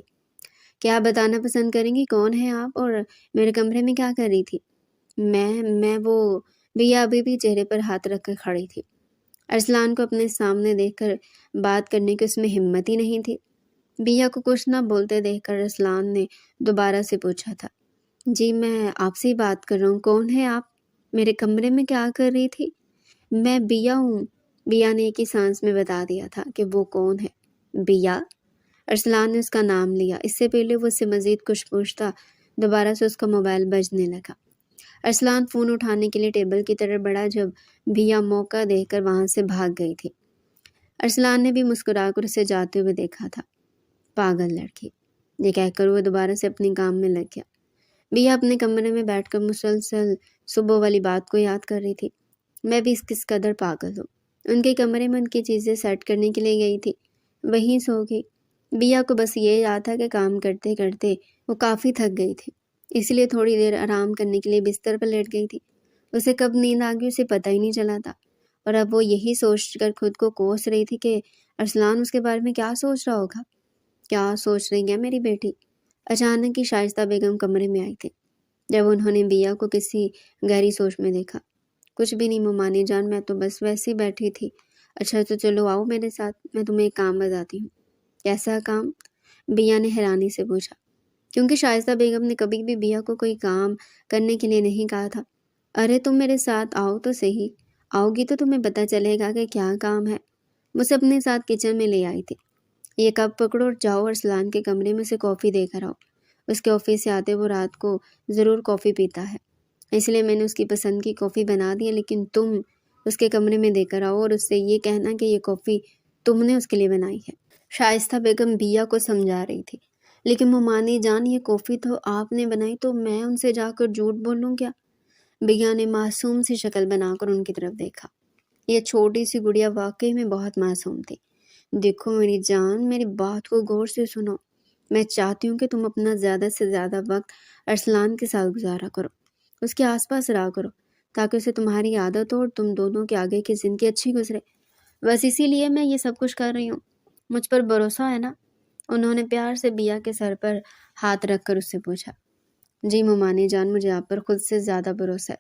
کیا بتانا پسند کریں گی؟ کون ہے آپ اور میرے کمرے میں کیا کر رہی تھی؟ میں وہ بیا ابھی بھی چہرے پر ہاتھ رکھ کر کھڑی تھی۔ ارسلان کو اپنے سامنے دیکھ کر بات کرنے کی اس میں ہمت ہی نہیں تھی۔ بیا کو کچھ نہ بولتے دیکھ کر ارسلان نے دوبارہ سے پوچھا تھا، جی میں آپ سے ہی بات کر رہا ہوں، کون ہے آپ؟ میرے کمرے میں کیا کر رہی تھی؟ میں بیا ہوں۔ بیا نے ایک ہی سانس میں بتا دیا تھا کہ وہ کون ہے۔ بیا؟ ارسلان نے اس کا نام لیا۔ اس سے پہلے وہ اس سے مزید کچھ پوچھتا، دوبارہ سے اس کا موبائل بجنے لگا۔ ارسلان فون اٹھانے کے لیے ٹیبل کی طرف بڑھا، جب بیا موقع دیکھ کر وہاں سے بھاگ گئی تھی۔ ارسلان نے بھی مسکرا کر اسے جاتے ہوئے دیکھا تھا۔ پاگل لڑکی، یہ کہہ کر وہ دوبارہ سے اپنے کام میں لگ گیا۔ بیا اپنے کمرے میں بیٹھ کر مسلسل صبح والی بات کو یاد کر رہی تھی۔ میں بھی کس قدر پاگل ہوں۔ ان کے کمرے میں ان کی چیزیں سیٹ کرنے کے لیے گئی تھی، وہیں سو گئی۔ بیا کو بس یہ یاد تھا کہ کام کرتے کرتے وہ کافی تھک گئی تھی، اس لیے تھوڑی دیر آرام کرنے کے لیے بستر پر لیٹ گئی تھی۔ اسے کب نیند آ گئی اسے پتہ ہی نہیں چلا تھا، اور اب وہ یہی سوچ کر خود کو کوس رہی تھی کہ ارسلان اس کے بارے میں کیا سوچ رہا ہوگا۔ کیا سوچ رہی ہے میری بیٹی؟ اچانک ہی شائستہ بیگم کمرے میں آئی تھی۔ جب انہوں نے بیا کو کسی گہری سوچ میں دیکھا، کچھ بھی نہیں ممانی جان، میں تو بس ویسے ہی بیٹھی تھی۔ اچھا تو چلو آؤ میرے ساتھ، میں تمہیں ایک کام بتاتی ہوں۔ کیسا کام؟ بیا نے حیرانی سے پوچھا، کیونکہ شائستہ بیگم نے کبھی بھی بیا کو کوئی کام کرنے کے لیے نہیں کہا تھا۔ ارے تم میرے ساتھ آؤ تو صحیح، آؤ گی تو تمہیں پتہ چلے گا کہ کیا کام ہے۔ مجھے اپنے ساتھ کچن میں لے آئی تھی۔ یہ کپ پکڑو اور جاؤ ارسلان کے کمرے میں اسے کافی دے کر آؤ۔ اس کے آفس سے آتے وہ رات کو ضرور کافی پیتا ہے، اس لیے میں نے اس کی پسند کی کافی بنا دی ہے، لیکن تم اس کے کمرے میں دے کر آؤ اور اس سے یہ کہنا کہ یہ کافی تم نے اس کے لیے بنائی ہے۔ شائستہ بیگم بیا کو سمجھا رہی تھی، لیکن ممانی جان یہ کافی تو آپ نے بنائی، تو میں ان سے جا کر جھوٹ بولوں کیا؟ بیا نے معصوم سی شکل بنا کر ان کی طرف دیکھا۔ یہ چھوٹی سی گڑیا واقعی میں بہت معصوم تھی۔ دیکھو میری جان، میری بات کو غور سے سنو۔ میں چاہتی ہوں کہ تم اپنا زیادہ سے زیادہ وقت ارسلان کے ساتھ گزارا کرو، اس کے آس پاس رہا کرو، تاکہ اسے تمہاری عادت ہو اور تم دونوں کے آگے کی زندگی اچھی گزرے۔ بس اسی لیے میں یہ سب کچھ کر رہی ہوں۔ مجھ پر بھروسہ ہے نا؟ انہوں نے پیار سے بیا کے سر پر ہاتھ رکھ کر اس سے پوچھا۔ جی ممانی جان، مجھے آپ پر خود سے زیادہ بھروسہ ہے۔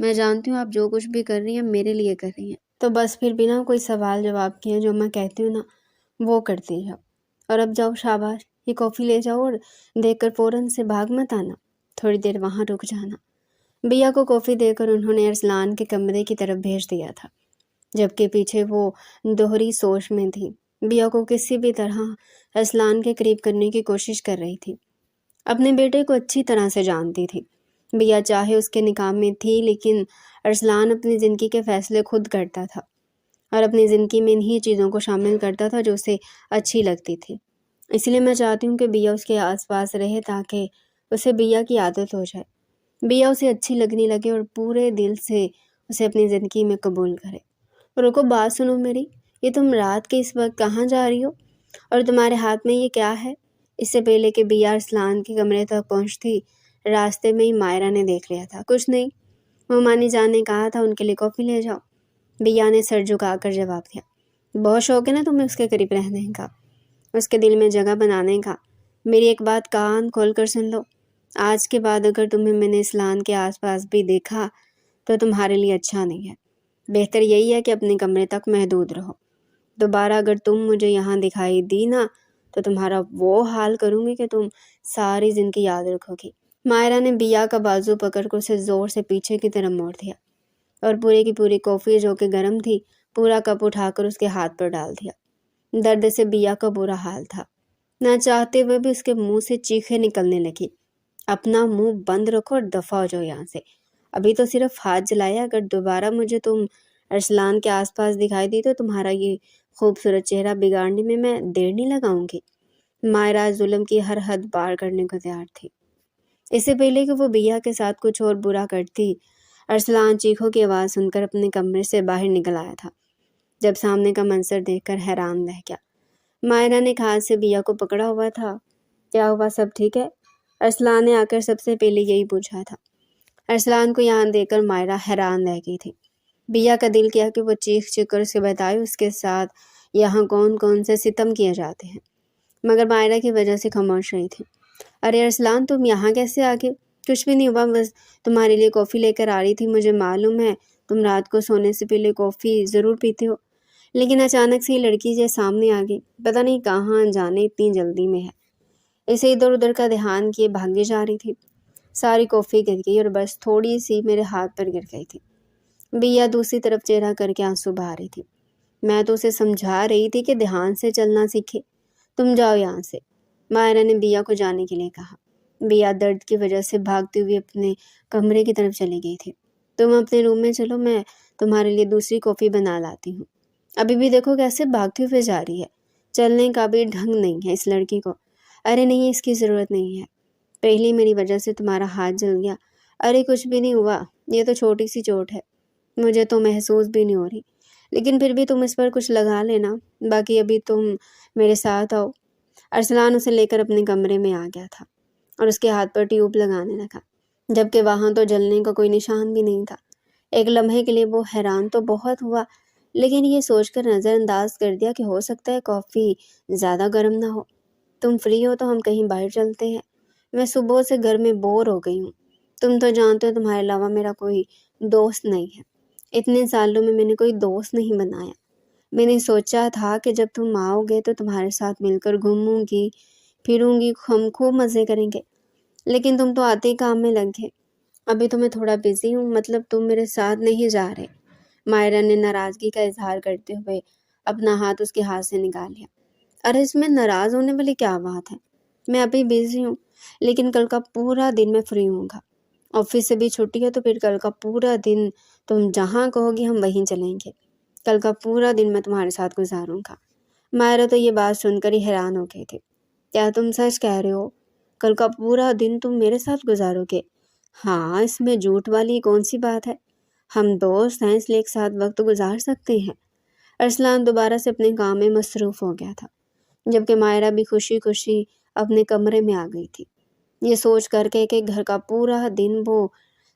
میں جانتی ہوں آپ جو کچھ بھی کر رہی ہیں میرے لیے کر رہی ہیں، تو بس پھر بنا کوئی سوال جواب کیے جو میں کہتی ہوں نا وہ کرتی جاؤ۔ اور اب جاؤ، شاباش، یہ کافی لے جاؤ اور دیکھ کر فوراً سے بھاگ مت آنا، تھوڑی دیر وہاں رک جانا۔ بیا کو کافی دے کر انہوں نے ارسلان کے کمرے کی طرف بھیج دیا تھا، جبکہ پیچھے وہ دوہری سوچ میں تھی۔ بیا کو کسی بھی طرح ارسلان کے قریب کرنے کی کوشش کر رہی تھی۔ اپنے بیٹے کو اچھی طرح سے جانتی تھی۔ بیا چاہے اس کے نکاح میں تھی، لیکن ارسلان اپنی زندگی کے فیصلے خود کرتا تھا، اور اپنی زندگی میں انہی چیزوں کو شامل کرتا تھا جو اسے اچھی لگتی تھی۔ اس لیے میں چاہتی ہوں کہ بیا اس کے آس پاس رہے تاکہ اسے بیا کی عادت ہو جائے، بیا اسے اچھی لگنے لگے اور پورے دل سے اسے اپنی زندگی میں قبول کرے۔ رکو، بات سنو میری، یہ تم رات کے اس وقت کہاں جا رہی ہو اور تمہارے ہاتھ میں یہ کیا ہے؟ اس سے پہلے کہ بیا ارسلان کے کمرے تک پہنچتی، راستے میں ہی مائرہ نے دیکھ لیا تھا۔ کچھ نہیں، ممانی جان نے کہا تھا ان کے لیے کافی لے جاؤ۔ بیا نے سر جھکا کر جواب دیا۔ بہت شوق ہے نا تمہیں اس کے قریب رہنے کا، اس کے دل میں جگہ بنانے کا۔ میری ایک بات کان کھول کر سن لو، آج کے بعد اگر تمہیں میں نے اسلان کے آس پاس بھی دیکھا تو تمہارے لیے اچھا نہیں ہے۔ بہتر یہی ہے کہ اپنے کمرے تک محدود رہو۔ دوبارہ اگر تم مجھے یہاں دکھائی دی نا تو تمہارا وہ حال کروں گی کہ تم ساری زندگی یاد رکھو گی۔ مائرہ نے بیا کا بازو پکڑ کر اسے زور سے پیچھے کی طرف موڑ دیا اور پورے کی پوری کافی جو کہ گرم تھی پورا کپ اٹھا کر اس کے ہاتھ پر ڈال دیا۔ درد سے بیا کا برا حال تھا، نہ چاہتے ہوئے بھی اس کے منہ سے چیخیں نکلنے لگی۔ اپنا منہ بند رکھو اور دفع ہو جاؤ یہاں سے، ابھی تو صرف ہاتھ جلایا، اگر دوبارہ مجھے تم ارسلان کے آس پاس دکھائی دی تو تمہارا یہ خوبصورت چہرہ بگاڑنے میں دیر نہیں لگاؤں گی۔ مائرہ ظلم کی ہر حد پار کرنے کو تیار تھی۔ اس سے پہلے کہ وہ بیا کے ساتھ کچھ اور برا کرتی، ارسلان چیخوں کی آواز سن کر اپنے کمرے سے باہر نکل آیا تھا۔ جب سامنے کا منظر دیکھ کر حیران رہ گیا۔ مائرہ نے ہاتھ سے بیا کو پکڑا ہوا تھا۔ کیا ہوا، سب ٹھیک ہے؟ ارسلان نے آ کر سب سے پہلے یہی پوچھا تھا۔ ارسلان کو یہاں دیکھ کر مائرہ حیران رہ گئی تھی۔ بیا کا دل کیا کہ وہ چیخ چیخ کر اسے بتائے اس کے ساتھ یہاں کون کون سے ستم کیے جاتے ہیں، مگر مائرہ کی وجہ سے خاموش رہی تھی۔ ارے ارسلان، تم یہاں کیسے آ گئے؟ کچھ بھی نہیں ہوا، بس تمہارے لیے کافی لے کر آ رہی تھی۔ مجھے معلوم ہے تم رات کو سونے سے پہلے کافی ضرور پیتے ہو، لیکن اچانک سے یہ لڑکی جو سامنے آ گئی، پتہ نہیں کہاں جانے اتنی جلدی میں ہے۔ اسے ادھر ادھر کا دھیان کیے بھاگی جا رہی تھی، ساری کافی گر گئی اور بس تھوڑی سی میرے ہاتھ پر گر گئی تھی۔ بیا دوسری طرف چہرہ کر کے آنسو بہا رہی تھی۔ میں تو اسے سمجھا رہی تھی کہ دھیان سے چلنا سیکھے، تم جاؤ یہاں سے۔ مائرہ نے بیا کو جانے کے لیے کہا۔ بیا درد کی وجہ سے بھاگتی ہوئی اپنے کمرے کی طرف چلی گئی تھی۔ تم اپنے روم میں چلو، میں تمہارے لیے دوسری کافی بنا لاتی ہوں۔ ابھی بھی دیکھو کیسے بھاگتی ہوئے جا رہی ہے، چلنے کا بھی ڈھنگ نہیں ہے اس لڑکی کو۔ ارے نہیں، اس کی ضرورت نہیں ہے، پہلی میری وجہ سے تمہارا ہاتھ جل گیا۔ ارے کچھ بھی نہیں ہوا، یہ تو چھوٹی سی چوٹ ہے، مجھے تو محسوس بھی نہیں ہو رہی، لیکن پھر بھی تم اس پر کچھ لگا لینا، باقی ابھی تم میرے ساتھ آؤ۔ ارسلان اسے لے کر اپنے کمرے میں آ گیا تھا اور اس کے ہاتھ پر ٹیوب لگانے لگا، جبکہ وہاں تو جلنے کا کوئی نشان بھی نہیں تھا۔ ایک لمحے کے لیے وہ حیران تو بہت ہوا، لیکن یہ سوچ کر نظر انداز کر دیا کہ ہو سکتا ہے کافی زیادہ گرم نہ ہو۔ تم فری ہو تو ہم کہیں باہر چلتے ہیں، میں صبح سے گھر میں بور ہو گئی ہوں۔ تم تو جانتے ہو تمہارے علاوہ میرا کوئی دوست نہیں ہے، اتنے سالوں میں نے کوئی دوست نہیں بنایا۔ میں نے سوچا تھا کہ جب تم آؤ گے تو تمہارے ساتھ مل کر گھوموں گی پھروں گی، ہم خوب مزے کریں گے، لیکن تم تو آتے ہی کام میں لگ گئے۔ ابھی تو میں تھوڑا بزی ہوں، مطلب تم میرے ساتھ نہیں جا رہے۔ مائرہ نے ناراضگی کا اظہار کرتے ہوئے اپنا ہاتھ اس کے ہاتھ سے نکال لیا۔ ارے اس میں ناراض ہونے والی کیا بات ہے، میں ابھی بزی ہوں، لیکن کل کا پورا دن میں فری ہوں گا۔ آفس سے بھی چھٹی ہے تو پھر کل کا پورا دن تم جہاں کہو گی ہم وہیں چلیں گے، کل کا پورا دن میں تمہارے ساتھ گزاروں گا۔ مائرہ تو یہ بات سن کر ہی حیران ہو گئی تھی۔ کیا تم سچ کہہ رہے ہو؟ کل کا پورا دن تم میرے ساتھ گزارو گے؟ ہاں، اس میں جھوٹ والی کون سی بات ہے، ہم دوست ہیں اس لیے ایک ساتھ وقت گزار سکتے ہیں۔ ارسلان دوبارہ سے اپنے کام میں مصروف ہو گیا تھا، جبکہ مائرہ بھی خوشی خوشی اپنے کمرے میں آ گئی تھی، یہ سوچ کر کے کہ گھر کا پورا دن وہ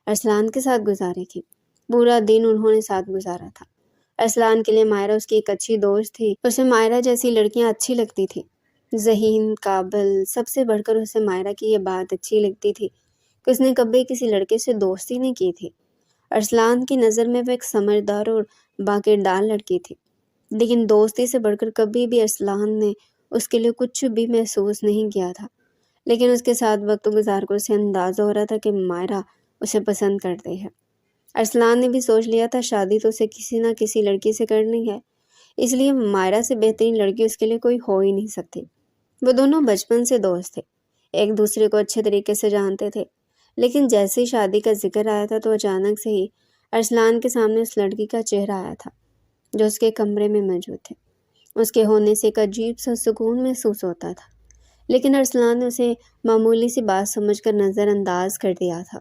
ارسلان کے ساتھ گزارے گی۔ پورا دن انہوں نے ساتھ گزارا تھا۔ ارسلان کے لیے مائرہ اس کی ایک اچھی دوست تھی، اسے مائرہ جیسی لڑکیاں اچھی لگتی تھی، ذہین، قابل، سب سے بڑھ کر اسے مائرہ کی یہ بات اچھی لگتی تھی کہ اس نے کبھی کسی لڑکے سے دوستی نہیں کی تھی۔ ارسلان کی نظر میں وہ ایک سمجھدار اور باکردار لڑکی تھی، لیکن دوستی سے بڑھ کر کبھی بھی ارسلان نے اس کے لیے کچھ بھی محسوس نہیں کیا تھا، لیکن اس کے ساتھ وقت گزار کر اسے اندازہ ہو رہا تھا کہ مائرہ اسے پسند کرتے ہیں۔ ارسلان نے بھی سوچ لیا تھا شادی تو اسے کسی نہ کسی لڑکی سے کرنی ہے، اس لیے مائرہ سے بہترین لڑکی اس کے لیے کوئی ہو ہی نہیں سکتی۔ وہ دونوں بچپن سے دوست تھے، ایک دوسرے کو اچھے طریقے سے جانتے تھے، لیکن جیسے ہی شادی کا ذکر آیا تھا تو اچانک سے ہی ارسلان کے سامنے اس لڑکی کا چہرہ آیا تھا جو اس کے کمرے میں موجود تھے۔ اس کے ہونے سے ایک عجیب سا سکون محسوس ہوتا تھا۔ لیکن ارسلان نے اسے معمولی سی بات سمجھ کر نظر انداز کر دیا تھا۔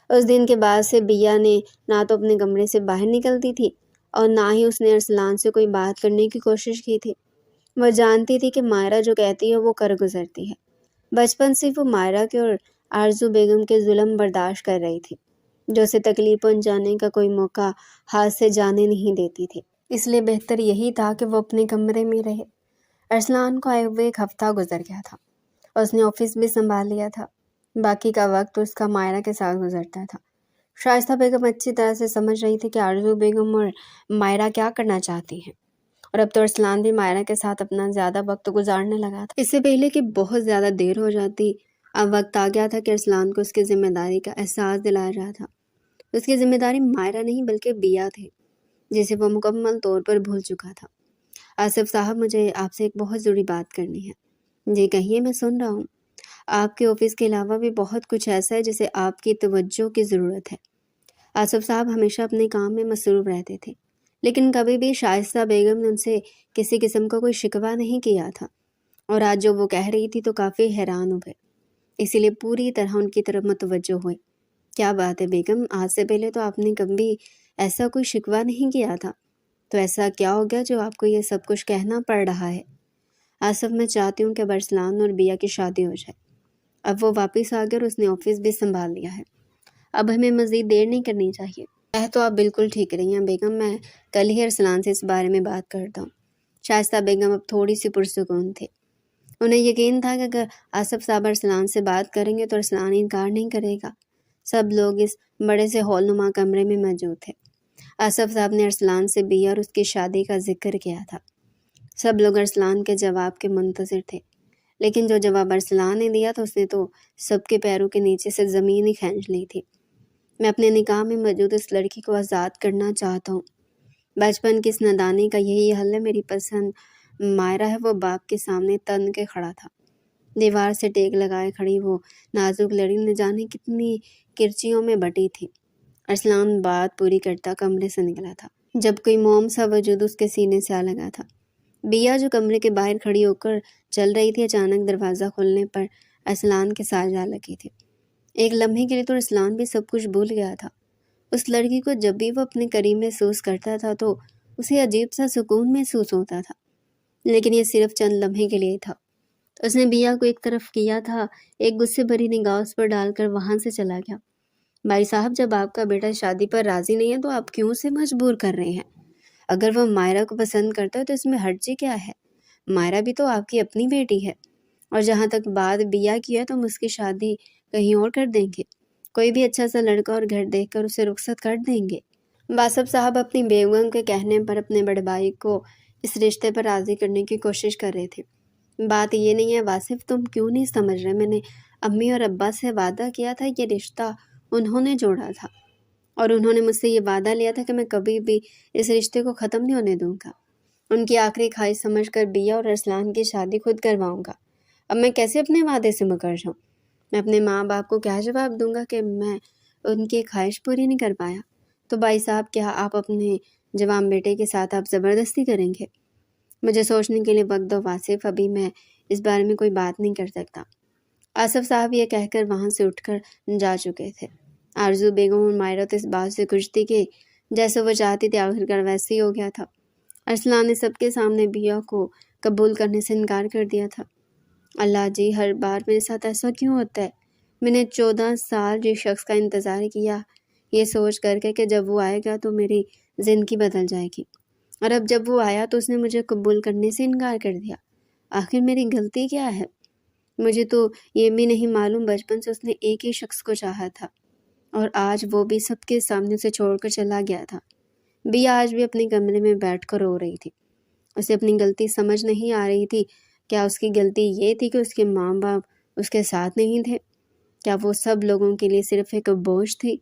اس دن کے بعد سے بیا نے نہ تو اپنے کمرے سے باہر نکلتی تھی اور نہ ہی اس نے ارسلان سے کوئی بات کرنے کی کوشش کی تھی۔ وہ جانتی تھی کہ مائرہ جو کہتی ہے وہ کر گزرتی ہے۔ بچپن سے وہ مائرہ کے اور آرزو بیگم کے ظلم برداشت کر رہی تھی، جو اسے تکلیف پہنچانے کا کوئی موقع ہاتھ سے جانے نہیں دیتی تھی۔ اس لیے بہتر یہی تھا کہ وہ اپنے کمرے میں رہے۔ ارسلان کو آئے ہوئے ایک ہفتہ گزر گیا تھا اور اس نے آفس بھی سنبھال لیا تھا۔ باقی کا وقت اس کا مائرہ کے ساتھ گزرتا تھا۔ شائستہ بیگم اچھی طرح سے سمجھ رہی تھی کہ آرزو بیگم اور مائرہ کیا کرنا چاہتی ہیں، اور اب تو ارسلان بھی مائرہ کے ساتھ اپنا زیادہ وقت گزارنے لگا تھا۔ اس سے پہلے کہ بہت زیادہ دیر ہو جاتی، اب وقت آ گیا تھا کہ ارسلان کو اس کی ذمہ داری کا احساس دلایا رہا تھا۔ اس کی ذمہ داری مائرہ نہیں بلکہ بیا تھی، جسے وہ مکمل طور پر بھول چکا تھا۔ آصف صاحب، مجھے آپ سے ایک بہت ضروری بات کرنی ہے۔ جی کہیے، میں سن رہا ہوں۔ آپ کے آفس کے علاوہ بھی بہت کچھ ایسا ہے جسے آپ کی توجہ کی ضرورت ہے۔ آصف صاحب ہمیشہ اپنے کام میں مصروف رہتے تھے، لیکن کبھی بھی شائستہ بیگم نے ان سے کسی قسم کا کوئی شکوہ نہیں کیا تھا، اور آج جو وہ کہہ رہی تھی تو کافی حیران ہوئے، اسی لیے پوری طرح ان کی طرف متوجہ ہوئے۔ کیا بات ہے بیگم، آج سے پہلے تو آپ نے کبھی ایسا کوئی شکوہ نہیں کیا تھا، تو ایسا کیا ہو گیا جو آپ کو یہ سب کچھ کہنا پڑ رہا ہے؟ آصف، میں چاہتی ہوں کہ اب ارسلان اور بیا کی شادی ہو جائے۔ اب وہ واپس آ گیا اور اس نے آفس بھی سنبھال لیا ہے۔ اب ہمیں مزید دیر نہیں کرنی چاہیے۔ تو آپ بالکل ٹھیک رہی ہیں بیگم، میں کل ہی ارسلان سے اس بارے میں بات کرتا ہوں۔ شائستہ بیگم اب تھوڑی سی پرسکون تھے۔ انہیں یقین تھا کہ اگر آصف صاحب ارسلان سے بات کریں گے تو ارسلان انکار نہیں کرے گا۔ سب لوگ اس بڑے سے ہال نما کمرے میں موجود تھے۔ آصف صاحب نے ارسلان سے بیا اور اس کی شادی کا ذکر کیا تھا۔ سب لوگ ارسلان کے جواب کے منتظر تھے، لیکن جو جواب ارسلان نے دیا تھا اس نے تو سب کے پیروں کے نیچے سے زمین ہی کھینچ لی تھی۔ میں اپنے نکاح میں موجود اس لڑکی کو آزاد کرنا چاہتا ہوں۔ بچپن کی اس نادانی کا یہی حل ہے۔ میری پسند مائرہ ہے۔ وہ باپ کے سامنے تن کے کھڑا تھا، دیوار سے ٹیک لگائے کھڑی وہ نازک لڑی نہ جانے کتنی کرچیوں میں بٹی تھی۔ ارسلان بات پوری کرتا کمرے سے نکلا تھا جب کوئی موم سا وجود اس کے سینے سے آ لگا تھا۔ بیا جو کمرے کے باہر کھڑی ہو کر چل رہی تھی، اچانک دروازہ کھلنے پر ارسلان کے ساتھ جا لگی تھی۔ ایک لمحے کے لیے تو ارسلان بھی سب کچھ بھول گیا تھا۔ اس لڑکی کو جب بھی وہ اپنے قریب محسوس کرتا تھا تو اسے عجیب سا سکون محسوس ہوتا تھا، لیکن یہ صرف چند لمحے کے لیے تھا۔ اس نے بیا کو ایک طرف کیا تھا، ایک غصے بھری نگاہ اس پر ڈال کر وہاں سے چلا گیا۔ بھائی صاحب، جب آپ کا بیٹا شادی پر راضی نہیں ہے تو آپ کیوں اسے مجبور کر رہے ہیں؟ اگر وہ مائرہ کو پسند کرتا ہے تو اس میں حرج کیا ہے؟ مائرہ بھی تو آپ کی اپنی بیٹی ہے، اور جہاں تک بات بیا کی ہے تو ہم اس کی شادی کہیں اور کر دیں گے۔ کوئی بھی اچھا سا لڑکا اور گھر دیکھ کر اسے رخصت کر دیں گے۔ آصف صاحب اپنی بیگم کے کہنے پر اپنے بڑے بھائی کو اس رشتے پر راضی کرنے کی کوشش کر رہے تھے۔ بات یہ نہیں ہے واصف، تم کیوں نہیں سمجھ رہے؟ میں نے امی اور ابا سے وعدہ کیا تھا، یہ رشتہ انہوں نے جوڑا تھا، اور انہوں نے مجھ سے یہ وعدہ لیا تھا کہ میں کبھی بھی اس رشتے کو ختم نہیں ہونے دوں گا۔ ان کی آخری خواہش سمجھ کر بیا اور ارسلان کی شادی خود کرواؤں گا۔ اب میں کیسے اپنے وعدے سے مکر جاؤں؟ میں اپنے ماں باپ کو کیا جواب دوں گا کہ میں ان کی خواہش پوری نہیں کر پایا؟ تو بھائی صاحب، کیا آپ اپنے جوان بیٹے کے ساتھ آپ زبردستی کریں گے؟ مجھے سوچنے کے لیے وقت دو واصف، ابھی میں اس بارے میں کوئی بات نہیں کر سکتا۔ آصف صاحب یہ کہہ کر وہاں سے اٹھ کر جا چکے تھے۔ آرزو بیگم اور مائرہ تو اس بات سے خوش تھی کہ جیسے وہ چاہتی تھی آخرکار ویسے ہی ہو گیا تھا۔ ارسلان نے سب کے سامنے بیا کو قبول کرنے سے انکار کر دیا تھا۔ اللہ جی، ہر بار میرے ساتھ ایسا کیوں ہوتا ہے؟ میں نے 14 سال جس شخص کا انتظار کیا، یہ سوچ کر کے کہ جب وہ آئے گا تو میری زندگی بدل جائے گی، اور اب جب وہ آیا تو اس نے مجھے قبول کرنے سے انکار کر دیا۔ آخر میری غلطی کیا ہے؟ مجھے تو یہ بھی نہیں معلوم بچپن سے اس نے ایک ہی شخص کو چاہا تھا، اور آج وہ بھی سب کے سامنے اسے چھوڑ کر چلا گیا تھا۔ بیا آج بھی اپنے کمرے میں بیٹھ کر رو رہی تھی۔ اسے اپنی غلطی سمجھ نہیں آ رہی تھی۔ کیا اس کی غلطی یہ تھی کہ اس کے ماں باپ اس کے ساتھ نہیں تھے؟ کیا وہ سب لوگوں کے لیے صرف ایک بوجھ تھی،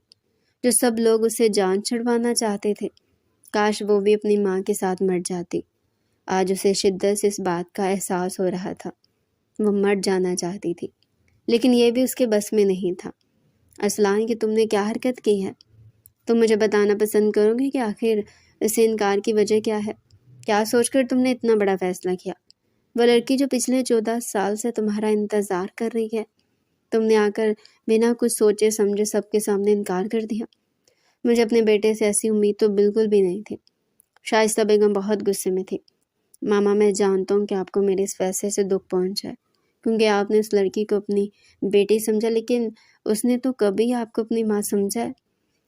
جو سب لوگ اسے جان چھڑوانا چاہتے تھے؟ کاش وہ بھی اپنی ماں کے ساتھ مر جاتی۔ آج اسے شدت سے اس بات کا احساس ہو رہا تھا۔ وہ مر جانا چاہتی تھی، لیکن یہ بھی اس کے بس میں نہیں تھا۔ ارسلان، کہ تم نے کیا حرکت کی ہے؟ تم مجھے بتانا پسند کرو گے کہ آخر اسے انکار کی وجہ کیا ہے؟ کیا سوچ کر تم نے اتنا بڑا فیصلہ کیا؟ وہ لڑکی جو پچھلے 14 سال سے تمہارا انتظار کر رہی ہے، تم نے آ کر بنا کچھ سوچے سمجھے سب کے سامنے انکار کر دیا۔ مجھے اپنے بیٹے سے ایسی امید تو بالکل بھی نہیں تھی۔ شائستہ بیگم بہت غصے میں تھی۔ ماما، میں جانتا ہوں کہ آپ کو میرے اس فیصلے سے دکھ پہنچا ہے، کیونکہ آپ نے اس لڑکی کو اپنی بیٹی سمجھا، لیکن اس نے تو کبھی آپ کو اپنی ماں سمجھا ہے،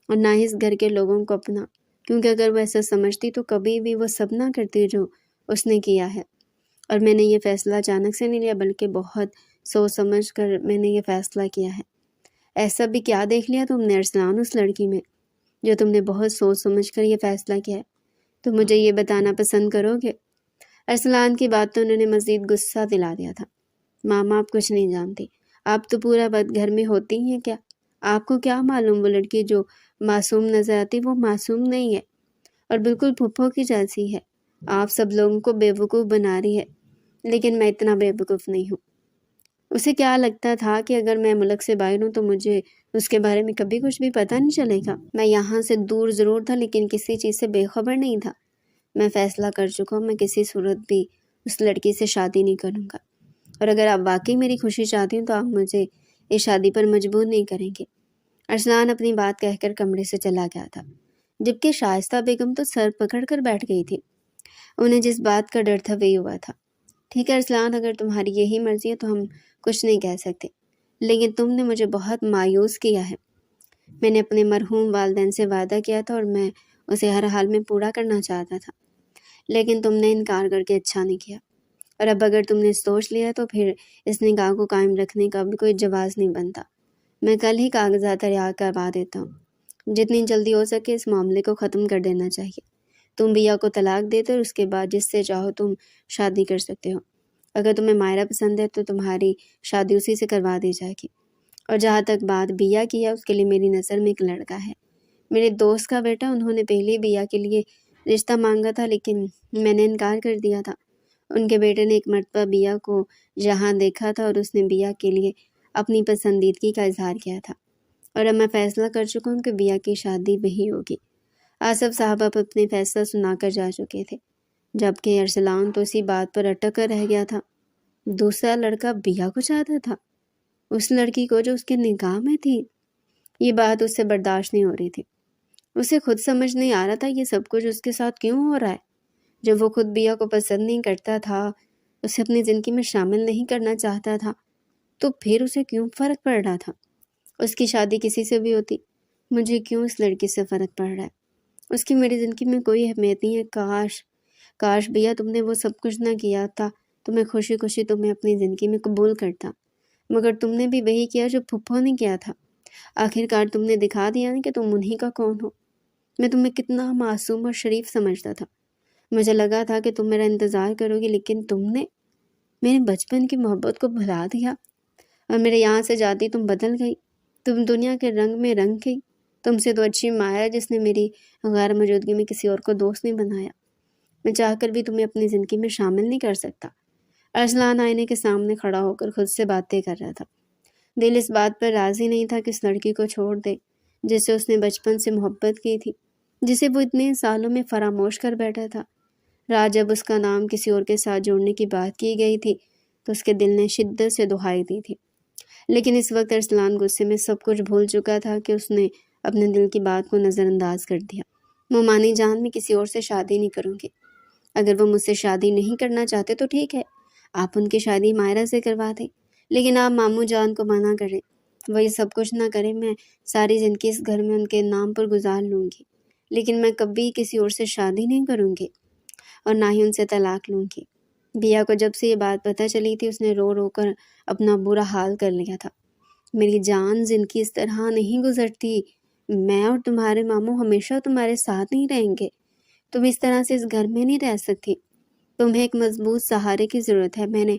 اور نہ ہی اس گھر کے لوگوں کو اپنا، کیونکہ اگر وہ ایسا سمجھتی تو کبھی بھی وہ سب نہ کرتی جو اس نے کیا ہے۔ اور میں نے یہ فیصلہ اچانک سے نہیں لیا، بلکہ بہت سوچ سمجھ کر میں نے یہ فیصلہ کیا ہے۔ ایسا بھی کیا دیکھ لیا تم نے ارسلان اس لڑکی میں، جو تم نے بہت سوچ سمجھ کر یہ فیصلہ کیا ہے؟ تو مجھے یہ بتانا پسند کرو گے؟ ارسلان کی بات تو انہوں نے مزید غصہ دلا دیا تھا۔ ماما، آپ کچھ نہیں جانتی، آپ تو پورا وقت گھر میں ہوتی ہیں کیا؟ آپ کو کیا معلوم وہ لڑکی جو معصوم نظر آتی وہ معصوم نہیں ہے، اور بالکل پھپھو کی جیسی ہے۔ آپ سب لوگوں کو بیوقوف بنا رہی ہے، لیکن میں اتنا بیوقوف نہیں ہوں۔ اسے کیا لگتا تھا کہ اگر میں ملک سے باہر ہوں تو مجھے اس کے بارے میں کبھی کچھ بھی پتہ نہیں چلے گا؟ میں یہاں سے دور ضرور تھا، لیکن کسی چیز سے بے خبر نہیں تھا۔ میں فیصلہ کر چکا ہوں، میں کسی صورت بھی اس لڑکی سے شادی نہیں کروں گا، اور اگر آپ واقعی میری خوشی چاہتی ہیں تو آپ مجھے اس شادی پر مجبور نہیں کریں گے۔ ارسلان اپنی بات کہہ کر کمرے سے چلا گیا تھا، جبکہ شائستہ بیگم تو سر پکڑ کر بیٹھ گئی تھی۔ انہیں جس بات کا ڈر تھا وہی ہوا تھا۔ ٹھیک ہے ارسلان، اگر تمہاری یہی مرضی ہے تو ہم کچھ نہیں کہہ سکتے، لیکن تم نے مجھے بہت مایوس کیا ہے۔ میں نے اپنے مرحوم والدین سے وعدہ کیا تھا اور میں اسے ہر حال میں پورا کرنا چاہتا تھا، لیکن تم نے انکار کر کے اچھا نہیں کیا، اور اب اگر تم نے سوچ لیا تو پھر اس نکاح کو قائم رکھنے کا بھی کوئی جواز نہیں بنتا۔ میں کل ہی کاغذات تیار کروا دیتا ہوں۔ جتنی جلدی ہو سکے اس معاملے کو ختم کر دینا چاہیے۔ تم بیا کو طلاق دیتے اور اس کے بعد جس سے چاہو تم شادی کر سکتے ہو۔ اگر تمہیں مائرہ پسند ہے تو تمہاری شادی اسی سے کروا دی جائے گی، اور جہاں تک بات بیا کی ہے اس کے لیے میری نظر میں ایک لڑکا ہے، میرے دوست کا بیٹا۔ انہوں نے پہلے بیا کے لیے رشتہ مانگا تھا، لیکن میں نے انکار کر دیا تھا۔ ان کے بیٹے نے ایک مرتبہ بیا کو جہاں دیکھا تھا اور اس نے بیا کے لیے اپنی پسندیدگی کا اظہار کیا تھا، اور اب میں فیصلہ کر چکا ہوں کہ بیا کی شادی وہی ہوگی۔ آصف صاحب اب اپنے فیصلہ سنا کر جا چکے تھے، جبکہ ارسلان تو اسی بات پر اٹک کر رہ گیا تھا۔ دوسرا لڑکا بیا کو چاہتا تھا، اس لڑکی کو جو اس کے نکاح میں تھی۔ یہ بات اس سے برداشت نہیں ہو رہی تھی۔ اسے خود سمجھ نہیں آ رہا تھا یہ سب کچھ اس کے ساتھ کیوں ہو رہا ہے۔ جب وہ خود بیا کو پسند نہیں کرتا تھا، اسے اپنی زندگی میں شامل نہیں کرنا چاہتا تھا، تو پھر اسے کیوں فرق پڑ رہا تھا؟ اس کی شادی کسی سے بھی ہوتی، مجھے کیوں اس لڑکی سے فرق پڑ رہا ہے؟ اس کی میری زندگی میں کوئی اہمیت نہیں ہے۔ کاش بھیا تم نے وہ سب کچھ نہ کیا تھا تو میں خوشی خوشی تمہیں اپنی زندگی میں قبول کرتا، مگر تم نے بھی وہی کیا جو پھپھو نے کیا تھا۔ آخرکار تم نے دکھا دیا نا کہ تم انہی کا کون ہو۔ میں تمہیں کتنا معصوم اور شریف سمجھتا تھا، مجھے لگا تھا کہ تم میرا انتظار کرو گی، لیکن تم نے میرے بچپن کی محبت کو بھلا دیا، اور میرے یہاں سے جاتی تم بدل گئی، تم دنیا کے رنگ میں رنگ گئی۔ تم سے تو اچھی ماں ہے جس نے میری غیر موجودگی میں کسی اور کو دوست نہیں بنایا۔ میں چاہ کر بھی تمہیں اپنی زندگی میں شامل نہیں کر سکتا۔ ارسلان آئینے کے سامنے کھڑا ہو کر خود سے باتیں کر رہا تھا۔ دل اس بات پر راضی نہیں تھا کہ اس لڑکی کو چھوڑ دے جس سے اس نے بچپن سے محبت کی تھی، جسے وہ اتنے سالوں میں فراموش کر بیٹھا تھا۔ رات جب اس کا نام کسی اور کے ساتھ جوڑنے کی بات کی گئی تھی تو اس کے دل نے شدت سے دہائی دی تھی، لیکن اس وقت ارسلان غصے میں سب کچھ بھول چکا تھا کہ اس نے اپنے دل کی بات کو نظر انداز کر دیا۔ مومانی جان، میں کسی اور سے شادی نہیں کروں گی۔ اگر وہ مجھ سے شادی نہیں کرنا چاہتے تو ٹھیک ہے، آپ ان کی شادی مائرہ سے کروا دیں، لیکن آپ ماموں جان کو منع کریں، وہ یہ سب کچھ نہ کریں۔ میں ساری زندگی اس گھر میں ان کے نام پر گزار لوں گی، لیکن میں کبھی کسی اور سے شادی نہیں کروں گی، اور نہ ہی ان سے طلاق لوں گی۔ بیا کو جب سے یہ بات پتہ چلی تھی اس نے رو رو کر اپنا برا حال کر لیا تھا۔ میری جان، زندگی اس طرح نہیں گزرتی، میں اور تمہارے ماموں ہمیشہ تمہارے ساتھ نہیں رہیں گے، تم اس طرح سے اس گھر میں نہیں رہ سکتی، تمہیں ایک مضبوط سہارے کی ضرورت ہے۔ میں نے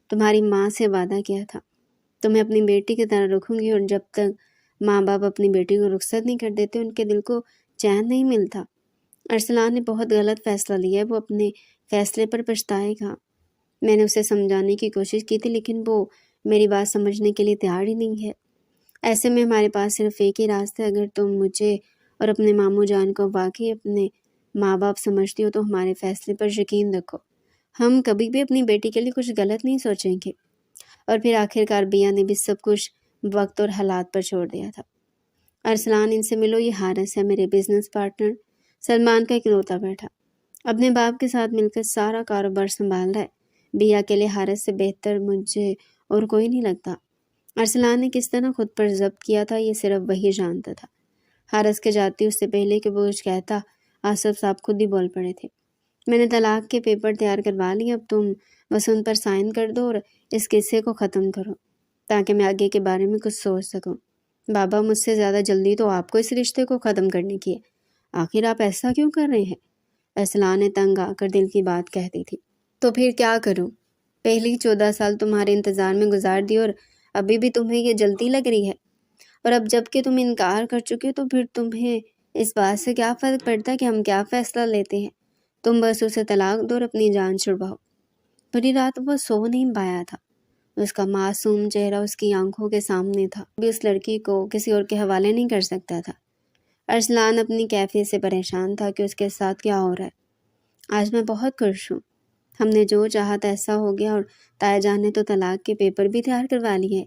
تمہاری ماں سے وعدہ کیا تھا، تمہیں اپنی بیٹی کی طرح رکھوں گی، اور جب تک ماں باپ اپنی بیٹی کو رخصت نہیں کر دیتے ان کے دل کو چین نہیں ملتا۔ ارسلان نے بہت غلط فیصلہ لیا ہے، وہ اپنے فیصلے پر پچھتائے گا۔ میں نے اسے سمجھانے کی کوشش کی تھی، لیکن وہ میری بات سمجھنے کے لیے تیار ہی نہیں ہے۔ ایسے میں ہمارے پاس صرف ایک ہی راستہ ہے، اگر تم مجھے اور اپنے ماموں جان کو واقعی اپنے ماں باپ سمجھتی ہو تو ہمارے فیصلے پر یقین رکھو، ہم کبھی بھی اپنی بیٹی کے لیے کچھ غلط نہیں سوچیں گے۔ اور پھر آخرکار بیا نے بھی سب کچھ وقت اور حالات پر چھوڑ دیا تھا۔ ارسلان، ان سے ملو، یہ حارث ہے، میرے بزنس پارٹنر۔ سلمان کا اکلوتا بیٹا اپنے باپ کے ساتھ مل کر سارا کاروبار سنبھال رہا ہے۔ بیا کے لیے حارث سے بہتر مجھے اور کوئی نہیں لگتا۔ ارسلان نے کس طرح خود پر ضبط کیا تھا یہ صرف وہی جانتا تھا۔ حارث کے جاتی اس سے پہلے کہ وہ کچھ کہتا، آصف صاحب خود ہی بول پڑے تھے، میں نے طلاق کے پیپر تیار کروا لیے، اب تم بس ان پر سائن کر دو اور اس قصے کو ختم کرو تاکہ میں آگے کے بارے میں کچھ سوچ سکوں۔ بابا، مجھ سے زیادہ جلدی تو آپ کو اس رشتے کو ختم کرنے کی ہے، آخر آپ ایسا کیوں کر رہے ہیں؟ ارسلان نے تنگ آ کر دل کی بات کہہ دی تھی۔ تو پھر کیا کروں؟ پہلی 14 سال تمہارے انتظار میں گزار دی اور ابھی بھی تمہیں یہ جلدی لگ رہی ہے؟ اور اب جب کہ تم انکار کر چکے تو پھر تمہیں اس بات سے کیا فرق پڑتا ہے کہ ہم کیا فیصلہ لیتے ہیں؟ تم بس اسے طلاق دو اور اپنی جان چھڑواؤ۔ بڑی رات وہ سو نہیں پایا تھا۔ اس کا معصوم چہرہ اس کی آنکھوں کے سامنے تھا، بھی اس لڑکی کو کسی اور کے حوالے نہیں کر سکتا تھا۔ ارسلان اپنی کیفیت سے پریشان تھا کہ اس کے ساتھ کیا ہو رہا ہے۔ آج میں بہت خوش ہوں، ہم نے جو چاہا تھا ایسا ہو گیا، اور تایا جان نے تو طلاق کے پیپر بھی تیار کروا لیے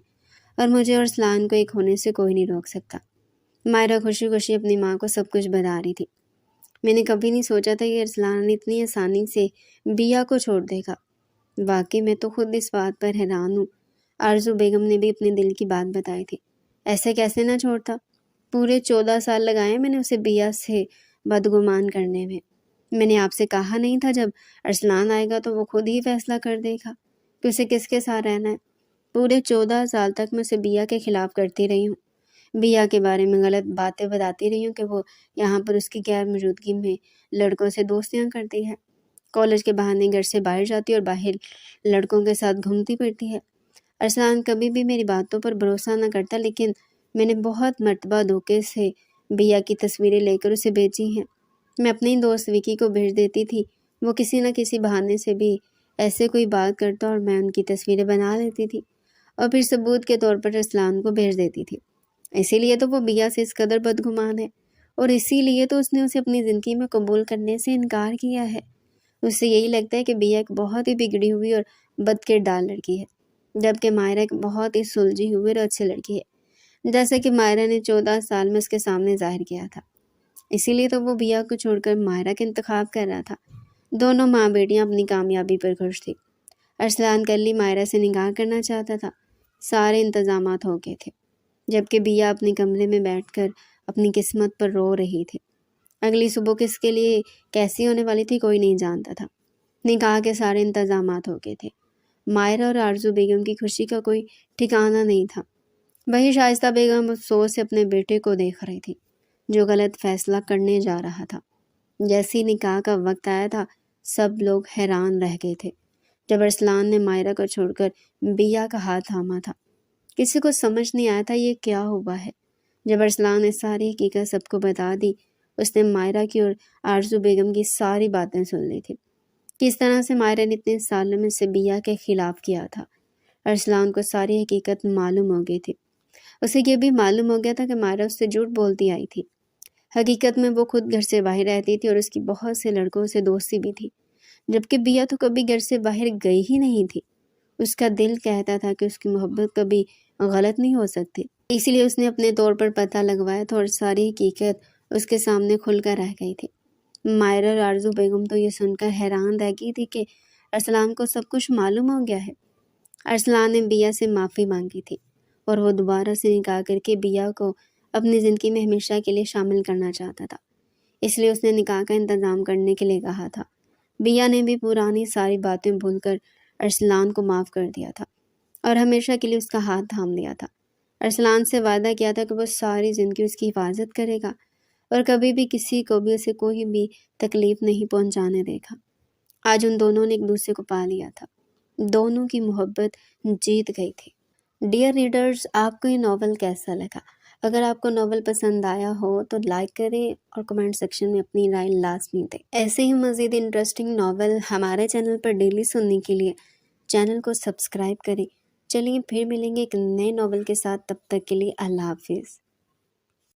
اور مجھے اور ارسلان کو ایک ہونے سے کوئی نہیں روک سکتا۔ مائرہ خوشی خوشی اپنی ماں کو سب کچھ بتا رہی تھی۔ میں نے کبھی نہیں سوچا تھا کہ ارسلان اتنی آسانی سے بیا کو چھوڑ دے گا۔ واقعی میں تو خود اس بات پر حیران ہوں۔ آرزو بیگم نے بھی اپنے دل کی بات بتائی تھی۔ ایسے کیسے نہ چھوڑتا؟ پورے 14 سال لگائے میں نے اسے بیا سے بدگمان کرنے میں۔ میں نے آپ سے کہا نہیں تھا جب ارسلان آئے گا تو وہ خود ہی فیصلہ کر دے گا کہ اسے کس کے ساتھ رہنا ہے۔ پورے 14 سال تک میں اسے بیا کے خلاف کرتی رہی ہوں، بیا کے بارے میں غلط باتیں بتاتی رہی ہوں کہ وہ یہاں پر اس کی غیر موجودگی میں لڑکوں سے دوستیاں کرتی ہے، کالج کے بہانے گھر سے باہر جاتی اور باہر لڑکوں کے ساتھ گھومتی پھرتی ہے۔ ارسلان کبھی بھی میری باتوں پر بھروسہ نہ کرتا، لیکن میں نے بہت مرتبہ دھوکے سے بیا کی تصویریں لے کر اسے بھیجی ہیں۔ میں اپنی دوست وکی کو بھیج دیتی تھی، وہ کسی نہ کسی بہانے سے بھی ایسے کوئی بات کرتا اور میں ان کی تصویریں بنا لیتی تھی اور پھر ثبوت کے طور پر ارسلان کو بھیج دیتی تھی۔ اسی لیے تو وہ بیا سے اس قدر بدگمان ہے، اور اسی لیے تو اس نے اسے اپنی زندگی میں قبول کرنے سے انکار کیا ہے۔ اس سے یہی لگتا ہے کہ بیا ایک بہت ہی بگڑی ہوئی اور بد کردار لڑکی ہے، جبکہ مائرہ ایک بہت ہی سلجھی ہوئی اور اچھی لڑکی ہے، جیسا کہ مائرہ نے 14 سال میں اس کے سامنے ظاہر کیا تھا۔ اسی لیے تو وہ بیا کو چھوڑ کر مائرہ کا انتخاب کر رہا تھا۔ دونوں ماں بیٹیاں اپنی کامیابی پر خوش تھی۔ ارسلان کلی مائرہ سے نکاح کرنا چاہتا تھا، سارے انتظامات ہو گئے تھے، جبکہ بیا اپنے کمرے میں بیٹھ کر اپنی قسمت پر رو رہی تھی۔ اگلی صبح کس کے لیے کیسی ہونے والی تھی کوئی نہیں جانتا تھا۔ نکاح کے سارے انتظامات ہو گئے تھے۔ مائرہ اور آرزو بیگم کی خوشی کا کوئی ٹھکانہ نہیں تھا۔ وہی شائستہ بیگم افسوس سے اپنے بیٹے کو دیکھ رہی تھی جو غلط فیصلہ کرنے جا رہا تھا۔ جیسی نکاح کا وقت آیا تھا سب لوگ حیران رہ گئے تھے جب ارسلان نے مائرہ کو چھوڑ کر بیا کا ہاتھ تھاما تھا۔ کسی کو سمجھ نہیں آیا تھا یہ کیا ہوا ہے۔ جب ارسلان نے ساری حقیقت سب کو بتا دی، اس نے مائرہ کی اور آرزو بیگم کی ساری باتیں سن لی تھی۔ کس طرح سے مائرہ نے اتنے سالوں میں سے بیا کے خلاف کیا تھا۔ ارسلان کو ساری حقیقت معلوم ہو گئی تھی۔ اسے یہ بھی معلوم ہو گیا تھا کہ مائرہ اس سے جھوٹ بولتی آئی تھی۔ حقیقت میں وہ خود گھر سے باہر رہتی تھی اور اس کی بہت سے لڑکوں سے دوستی بھی تھی، جبکہ بیا تو کبھی گھر سے باہر گئی ہی نہیں تھی۔ اس کا دل کہتا تھا کہ اس کی محبت کبھی غلط نہیں ہو سکتی، اسی لیے اس نے اپنے طور پر پتہ لگوایا تھا اور ساری حقیقت اس کے سامنے کھل کر رہ گئی تھی۔ مائرہ اور آرزو بیگم تو یہ سن کر حیران رہ گئی تھی کہ ارسلان کو سب کچھ معلوم ہو گیا ہے۔ ارسلان نے بیا سے معافی مانگی تھی اور وہ دوبارہ سے نکاح کر کے بیا کو اپنی زندگی میں ہمیشہ کے لیے شامل کرنا چاہتا تھا، اس لیے اس نے نکاح کا انتظام کرنے کے لیے کہا تھا۔ بیا نے بھی پرانی ساری باتیں بھول کر ارسلان کو معاف کر دیا تھا اور ہمیشہ کے لیے اس کا ہاتھ تھام لیا تھا۔ ارسلان سے وعدہ کیا تھا کہ وہ ساری زندگی اس کی حفاظت کرے گا اور کبھی بھی کسی کو بھی اسے کوئی بھی تکلیف نہیں پہنچانے دے گا۔ آج ان دونوں نے ایک دوسرے کو پا لیا تھا، دونوں کی محبت جیت گئی تھی۔ ڈیئر ریڈرز، آپ کو یہ ناول کیسا لگا؟ اگر آپ کو ناول پسند آیا ہو تو لائک کریں اور کمنٹ سیکشن میں اپنی رائے لازمی دیں۔ ایسے ہی مزید انٹرسٹنگ ناول ہمارے چینل پر ڈیلی سننے کے لیے چینل کو سبسکرائب کریں۔ چلیے پھر ملیں گے ایک نئے ناول کے ساتھ، تب تک کے لیے اللہ حافظ۔